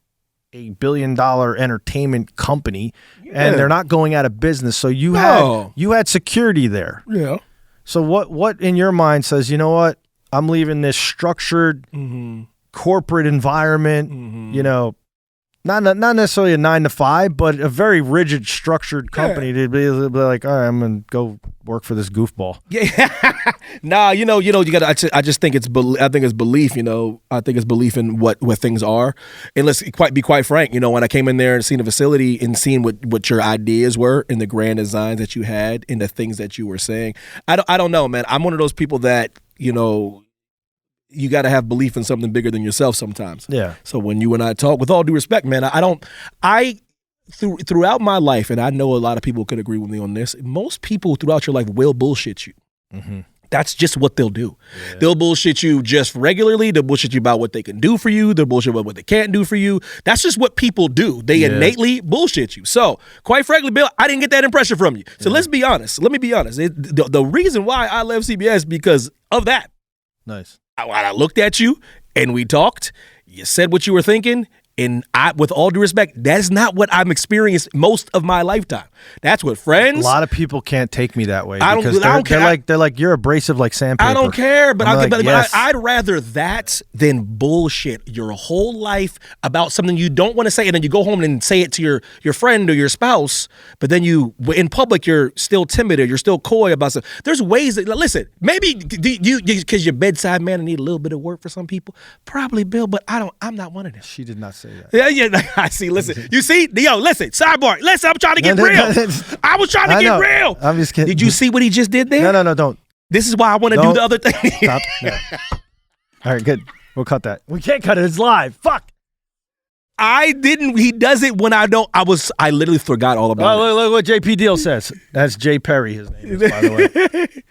$1 billion entertainment company, and they're not going out of business. So you had security there. Yeah. So what in your mind says, you know what, I'm leaving this structured. Corporate environment, not necessarily a 9 to 5, but a very rigid, structured company to be like, all right, I'm gonna go work for this goofball. Yeah, nah, you got. I just think it's. I think it's belief. I think it's belief in what things are. And let's be quite frank. When I came in there and seen the facility and seen what your ideas were and the grand designs that you had and the things that you were saying, I don't know, man. I'm one of those people that you got to have belief in something bigger than yourself sometimes. Yeah. So when you and I talk, with all due respect, man, throughout my life, and I know a lot of people could agree with me on this, most people throughout your life will bullshit you. Mm-hmm. That's just what they'll do. Yeah. They'll bullshit you just regularly. They'll bullshit you about what they can do for you. They'll bullshit about what they can't do for you. That's just what people do. They innately bullshit you. So, quite frankly, Bill, I didn't get that impression from you. So let's be honest. Let me be honest. The reason why I left CBS because of that. Nice. I looked at you and we talked. You said what you were thinking. And with all due respect, that is not what I'm experienced most of my lifetime. That's what friends. A lot of people can't take me that way. I don't care. They're like you're abrasive like sandpaper. I don't care, but yes. I'd rather that than bullshit your whole life about something you don't want to say, and then you go home and say it to your friend or your spouse. But then in public you're still timid or you're still coy about stuff. There's ways that listen. Maybe you because you're bedside manner need a little bit of work for some people. Probably, Bill, but I'm not one of them. She did not say that. Yeah. I see. Listen, you see, listen. Sidebar. Listen, I'm trying to get real. I was trying to get real. I'm just kidding. Did you see what he just did there? No, don't. This is why I want to do the other thing. Stop. No. All right, good. We'll cut that. We can't cut it. It's live. Fuck. I didn't. He does it when I don't. I literally forgot all about it. Look what JP Deal says. That's Jay Perry, his name is, by the way.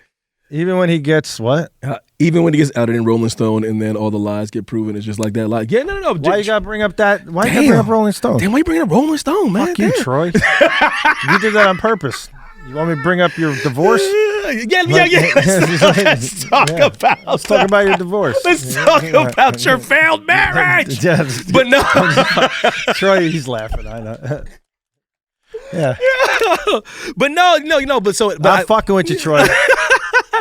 Even when he gets what? Even when he gets outed in Rolling Stone and then all the lies get proven, it's just like that. Like, yeah, no. Why you gotta bring up that? Why you gotta bring up Rolling Stone? Damn, why you bringing up Rolling Stone, man? Fuck you, Troy. You did that on purpose. You want me to bring up your divorce? Yeah. Let's talk about your divorce. Let's talk about your failed marriage. But no. Troy, he's laughing. I know. Yeah. But no. But I'm fucking with you, Troy.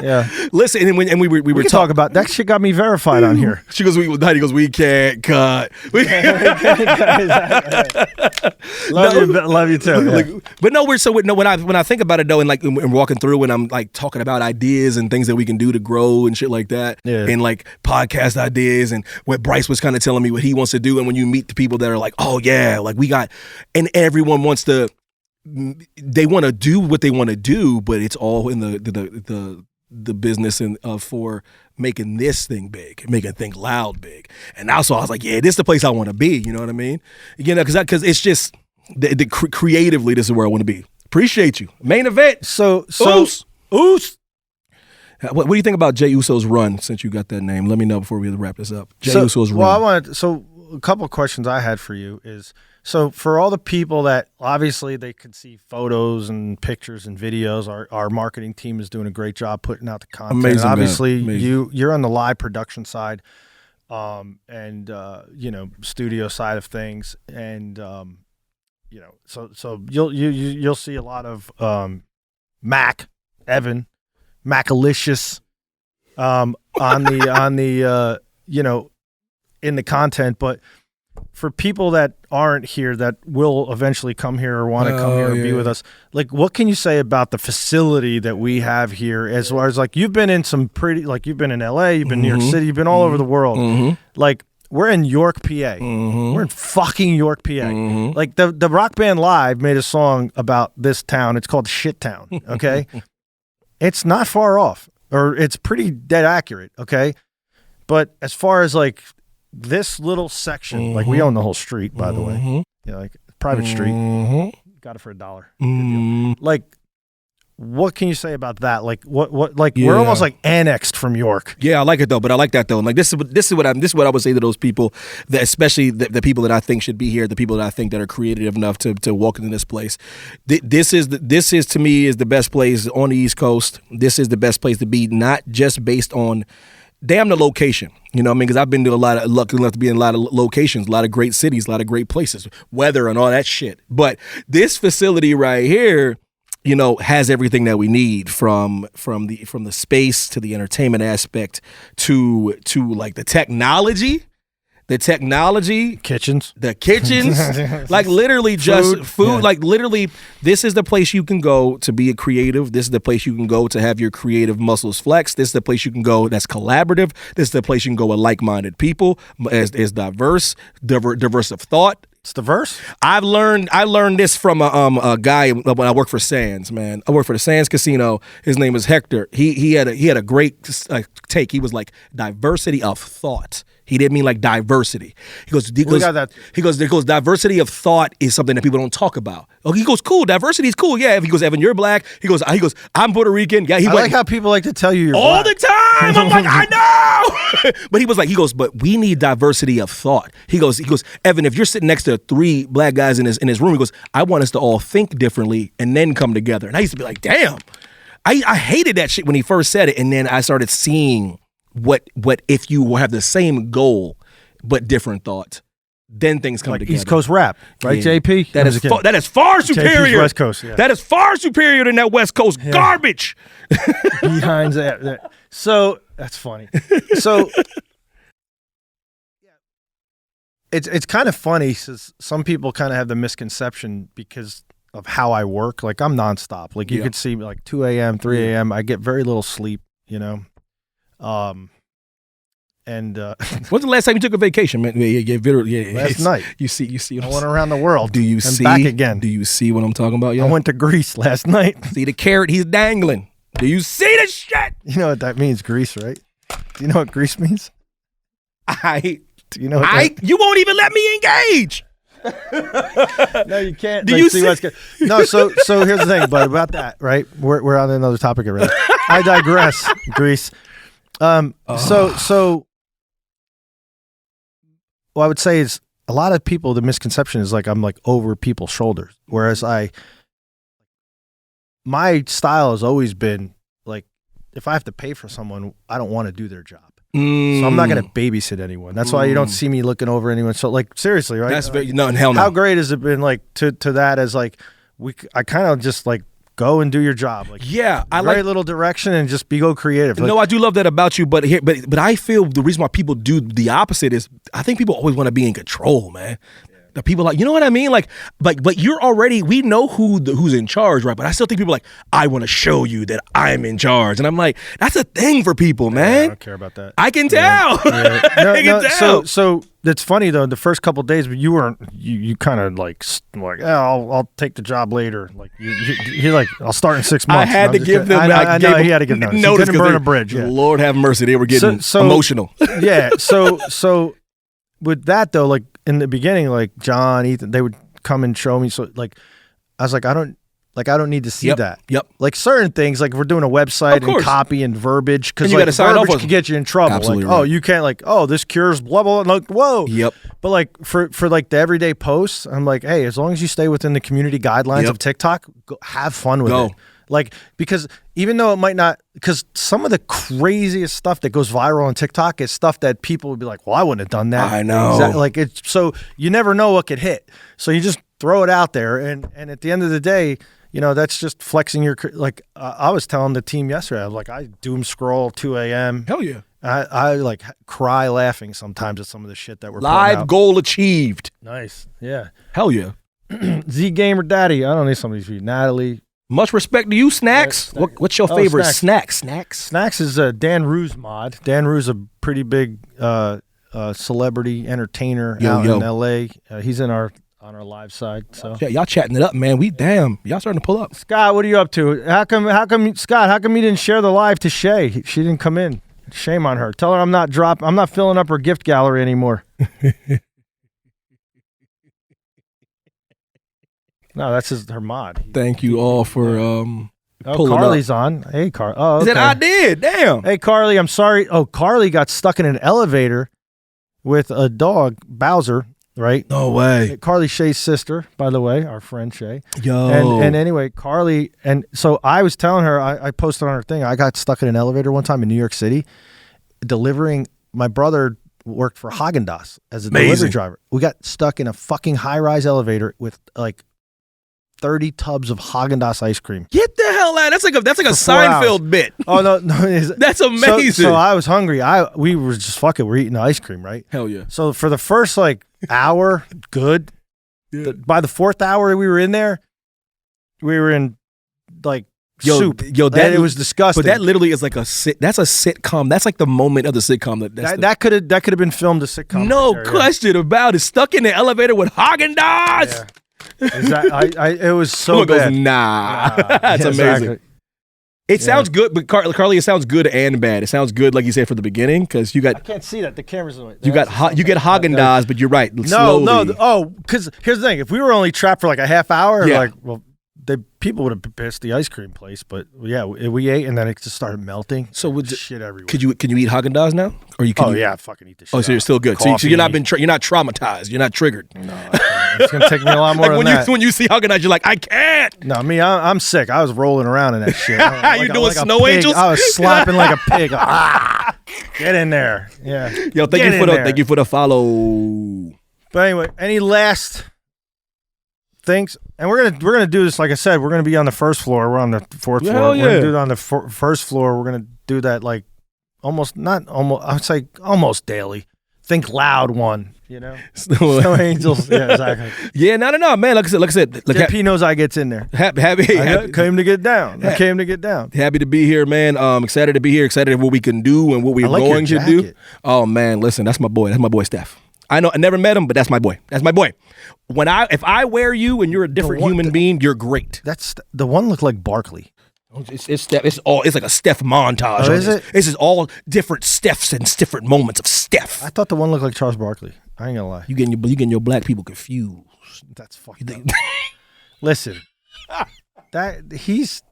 Yeah. Listen, and we were talking about that shit. Got me verified on here. He goes, we can't cut. Love you too. Yeah. But no, when I think about it though, and walking through, and I'm like talking about ideas and things that we can do to grow and shit like that, and like podcast ideas, and what Bryce was kind of telling me what he wants to do, and when you meet the people that are like, oh yeah, like we got, and everyone wants to. They want to do what they want to do, but it's all in the business and for making this thing big, making Think Loud big. And also I was like, yeah, this is the place I want to be. You know what I mean? You know, because it's just creatively, this is where I want to be. Appreciate you. Main event. So Oos. What do you think about Jey Uso's run? Since you got that name, let me know before we wrap this up. Jey Uso's run. A couple of questions I had for you is. So for all the people that obviously they could see photos and pictures and videos, our marketing team is doing a great job putting out the content. Amazing, and obviously, Amazing. You're on the live production side, and studio side of things, and so you'll see a lot of Mack, Evan, Mackalicious, on the in the content, but. For people that aren't here that will eventually come here or want to come here and be with us, like what can you say about the facility that we have here as far as like you've been in some pretty like you've been in LA, you've been in New York City, you've been all over the world. Like we're in York, PA. We're in fucking York, PA. Like the rock band Live made a song about this town. It's called Shit Town, okay? It's not far off or it's pretty dead accurate, okay? But as far as like this little section, like we own the whole street, by the way. Like private street. Got it for $1. Like, what can you say about that? Like, what? Like, we're almost like annexed from York. Yeah, I like it though. But I like that though. And like, this is what I would say to those people that, especially the people that I think should be here, the people that I think that are creative enough to walk into this place. This is to me is the best place on the East Coast. This is the best place to be, not just based on. Damn the location, you know what I mean? Because I've been to lucky enough to be in a lot of locations, a lot of great cities, a lot of great places, weather and all that shit. But this facility right here, you know, has everything that we need from the space to the entertainment aspect to like the technology. The kitchens, like literally just food. Like literally, this is the place you can go to be a creative. This is the place you can go to have your creative muscles flex. This is the place you can go that's collaborative. This is the place you can go with like-minded people, as diverse of thought. It's diverse. I learned this from a guy when I worked for Sands. Man, I worked for the Sands Casino. His name is Hector. He had a great take. He was like diversity of thought. He didn't mean like diversity. He goes, diversity of thought is something that people don't talk about. Oh, he goes, cool, diversity is cool. Yeah. He goes, Evan, you're black. He goes, I'm Puerto Rican. Yeah. I like how people like to tell you you're all black. the time. I'm like, I know. But he goes, but we need diversity of thought. He goes, Evan, if you're sitting next to 3 black guys in his room, he goes, I want us to all think differently and then come together. And I used to be like, damn. I hated that shit when he first said it, and then I started seeing what if you have the same goal but different thoughts? Then things come like together. East Coast rap, right, Yeah. JP? That is far superior. JP's West Coast, yeah. That is far superior than that West Coast garbage. Behind that. So that's funny. So it's kind of funny. Some people kind of have the misconception because of how I work. Like I'm nonstop. Like you could see me like 2 a.m., 3 a.m. I get very little sleep, you know. And when's the last time you took a vacation, man? last night. You see. I went around the world. Do you and see? back again? Do you see what I'm talking about? I went to Greece last night. See the carrot he's dangling. Do you see the shit? You know what that means, Greece, right? Do you know what Greece means? Do you know what you won't even let me engage. No, you can't. Do you see? No, so here's the thing, but about that, right? We're on another topic already. I digress, Greece. So what I would say is a lot of people, the misconception is like I'm like over people's shoulders, whereas my style has always been like if I have to pay for someone, I don't want to do their job. So I'm not going to babysit anyone. That's why you don't see me looking over anyone. So like seriously, right? That's very, no, hell no. How great has it been like to that as like I kind of just like go and do your job. Like I very like little direction and just go creative. Like, no, I do love that about you, but I feel the reason why people do the opposite is I think people always want to be in control, man. The people like, you know what I mean? Like, but you're already, we know who's in charge, right? But I still think people are like, I want to show you that I'm in charge. And I'm like, that's a thing for people, man. I don't care about that. I can tell. Yeah. I can tell. So that's funny though. The first couple of days, but you kind of like, I'll take the job later. Like you're like, I'll start in 6 months. I had to give them. I know he had to give notice. He didn't burn a bridge. Yeah. Lord have mercy, they were getting emotional. Yeah. So with that though, like in the beginning, like John, Ethan, they would come and show me. So like, I was like, I don't need to see that. Yep. Like certain things, like if we're doing a website and copy and verbiage, because you like gotta sign off verbiage on can get you in trouble. Absolutely Like, right. oh, you can't like, oh, this cures blah blah. Like, whoa. Yep. But like for like the everyday posts, I'm like, hey, as long as you stay within the community guidelines of TikTok, have fun with it. Like, because even though it might not, because some of the craziest stuff that goes viral on TikTok is stuff that people would be like, well, I wouldn't have done that. I know. Like it's, so you never know what could hit. So you just throw it out there. And at the end of the day, you know, that's just flexing your, like I was telling the team yesterday, I was like, I doom scroll 2 a.m. Hell yeah. I like cry laughing sometimes at some of the shit that we're live out. goal achieved. Nice. Yeah. Hell yeah. Z Gamer Daddy. I don't need some of these for you. Natalie. Much respect to you, Snacks. What's your favorite Snacks. Snacks Is a Dan Rue's mod. Dan Rue's a pretty big celebrity entertainer out in L.A. He's on our live side. So yeah, y'all chatting it up, man. Y'all starting to pull up. Scott, what are you up to? How come Scott? How come you didn't share the live to Shay? She didn't come in. Shame on her. Tell her I'm not filling up her gift gallery anymore. No, that's her mod. Thank you all for pulling Carly's up. on. Hey, Carly. Oh, okay. He said I did. Damn. Hey, Carly, I'm sorry. Oh, Carly got stuck in an elevator with a dog, Bowser, right? No way. Carly Shay's sister, by the way, our friend Shay. Yo. And anyway, Carly, and so I was telling her, I posted on her thing, I got stuck in an elevator one time in New York City, delivering, my brother worked for Haagen-Dazs as a delivery driver. We got stuck in a fucking high-rise elevator with like 30 tubs of Haagen-Dazs ice cream. Get the hell out! That's like a Seinfeld bit. Oh no, that's amazing. So I was hungry. We were just we're eating the ice cream, right? Hell yeah. So for the first like hour, good. Yeah. By the fourth hour we were in there, we were in like soup. It was disgusting. But that literally is like that's a sitcom. That's like the moment of the sitcom. That could have been filmed a sitcom. No right there, question about it. Stuck in the elevator with Haagen-Dazs. Yeah. It was so bad. Goes, nah. That's amazing. Exactly. It sounds good, but Carly, it sounds good and bad. It sounds good, like you said, for the beginning, because you got. I can't see that. The camera's in the way. You get Haagen-Dazs, but you're right. No. Oh, because here's the thing: if we were only trapped for like a half hour, people would have pissed the ice cream place. But yeah, we ate, and then it just started melting. So shit everywhere. Can you eat Haagen-Dazs now? Or you? Yeah, I fucking eat the shit. Oh, so you're still good. So you're not traumatized. You're not triggered. No, it's gonna take me a lot more than that. When you see Haagen-Dazs, you're like, I can't. No, I'm sick. I was rolling around in that shit. You doing snow angels? I was slapping like a pig. Get in there. Yeah. Yo, thank you for the follow. But anyway, any last things? And we're gonna do this. Like I said, we're gonna be on the first floor. We're on the fourth floor. Hell We're gonna yeah. do it on the first floor. We're gonna do that like almost I would say almost daily. Think Loud one. You know, Snow Angels. Yeah, exactly. Yeah, no, man. Like I said. JP knows I gets in there. Happy came to get down. I came to get down. Happy to be here, man. Excited to be here. Excited what we can do and what we're going to do. Oh man, listen, that's my boy. That's my boy Steph. I know I never met him, but that's my boy. That's my boy. If I wear you and you're a different human being, you're great. That's the one looked like Barkley. It's Steph. It's like a Steph montage. Oh, is it? This is all different Stephs and different moments of Steph. I thought the one looked like Charles Barkley. I ain't gonna lie. You getting your black people confused. That's fucked up. Listen, this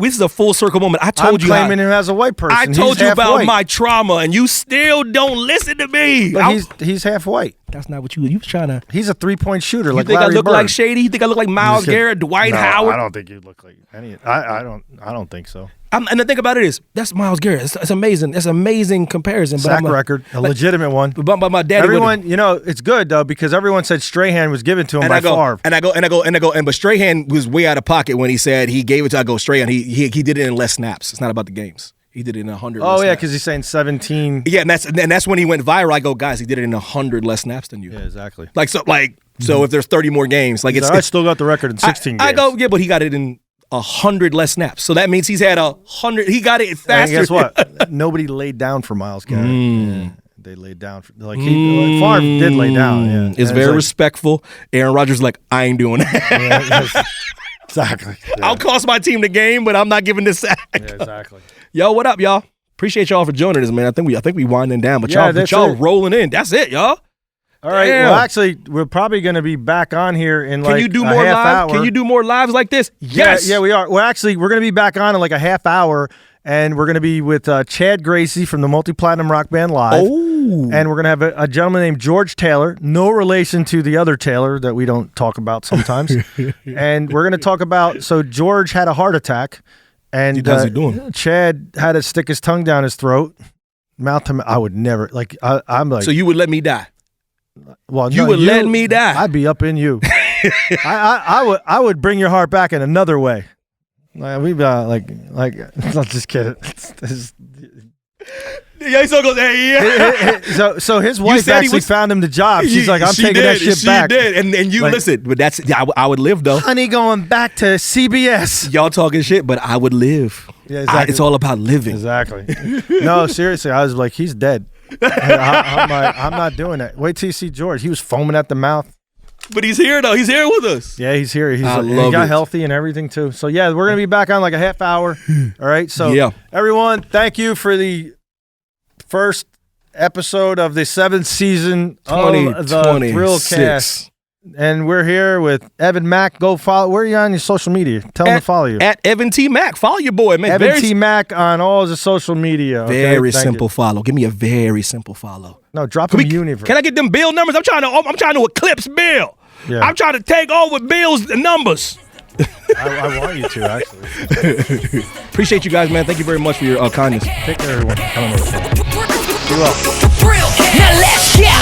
is a full circle moment. I told I'm you claiming him as a white person. I told you about white. my trauma, and you still don't listen to me. But he's half white. That's not what you was trying to. He's a 3-point shooter. You Like think Larry I look Bird. like Shady? You think I look like Myles Garrett, Dwight Howard? I don't think you look like any. I don't think so. And the thing about it is, that's Myles Garrett. It's amazing. It's an amazing comparison. Sack record, a legitimate one. But my daddy. Everyone, it's good though because everyone said Strahan was given to him by Favre. But Strahan was way out of pocket when he said he gave it to. I go Strahan. He did it in less snaps. It's not about the games. He did it in 100. Oh yeah, because he's saying 17. Yeah, and that's when he went viral. I go, guys, he did it in 100 less snaps than you. Yeah, exactly. So if there's 30 more games, I still got the record in 16 games. I go, yeah, but he got it in 100 less snaps. So that means he's had 100. He got it faster. And guess what? Nobody laid down for Myles Garrett. Yeah, they laid down for Favre did lay down. Yeah, it's very respectful. Aaron Rodgers is like, I ain't doing that. Yeah, exactly. Yeah. I'll cost my team the game, but I'm not giving this sack. Yeah, exactly. Yo, what up, y'all? Appreciate y'all for joining us, man. I think we winding down, but y'all rolling in. That's it, y'all. All right. Damn. Well, actually, we're probably going to be back on here in Can you do more half live? hour. Can you do more lives like this? Yes. Yeah, we are. We're going to be back on in like a half hour, and we're going to be with Chad Gracie from the Multi-Platinum Rock Band Live. Oh. And we're going to have a gentleman named George Taylor, no relation to the other Taylor that we don't talk about sometimes. And we're going to talk about, so George had a heart attack, and how's he doing? Chad had to stick his tongue down his throat, mouth to mouth. I would never, I'm like. So you would let me die? Well, you would let me die. I'd be up in you. I would bring your heart back in another way. We'd be like, I'm just kidding. Yeah, he still goes, hey, yeah. So his wife actually found him the job. She's like, I'm taking that shit back. She did, and you listen, but that's I would live though. Honey, going back to CBS. Y'all talking shit, but I would live. Yeah, exactly. It's all about living. Exactly. No, seriously, I was like, he's dead. I'm not doing that. Wait till you see George. He was foaming at the mouth. But he's here though. He's here with us. Yeah, he's here. He got it. healthy and everything too. So yeah, we're gonna be back on like a half hour. All right. So yeah. Everyone, thank you for the first episode of the 7th season of the Thrillcast. And we're here with Evan Mack. Go follow. Where are you on your social media? Tell them to follow you. At Evan T. Mack. Follow your boy, man. Evan T. Mack on all the social media. Okay? Very simple follow. Give me a very simple follow. No, drop them universe. Can I get them Bill numbers? I'm trying to eclipse Bill. Yeah. I'm trying to take over Bill's numbers. I want you to, actually. Appreciate you guys, man. Thank you very much for your kindness. Take care, everyone. Now let's get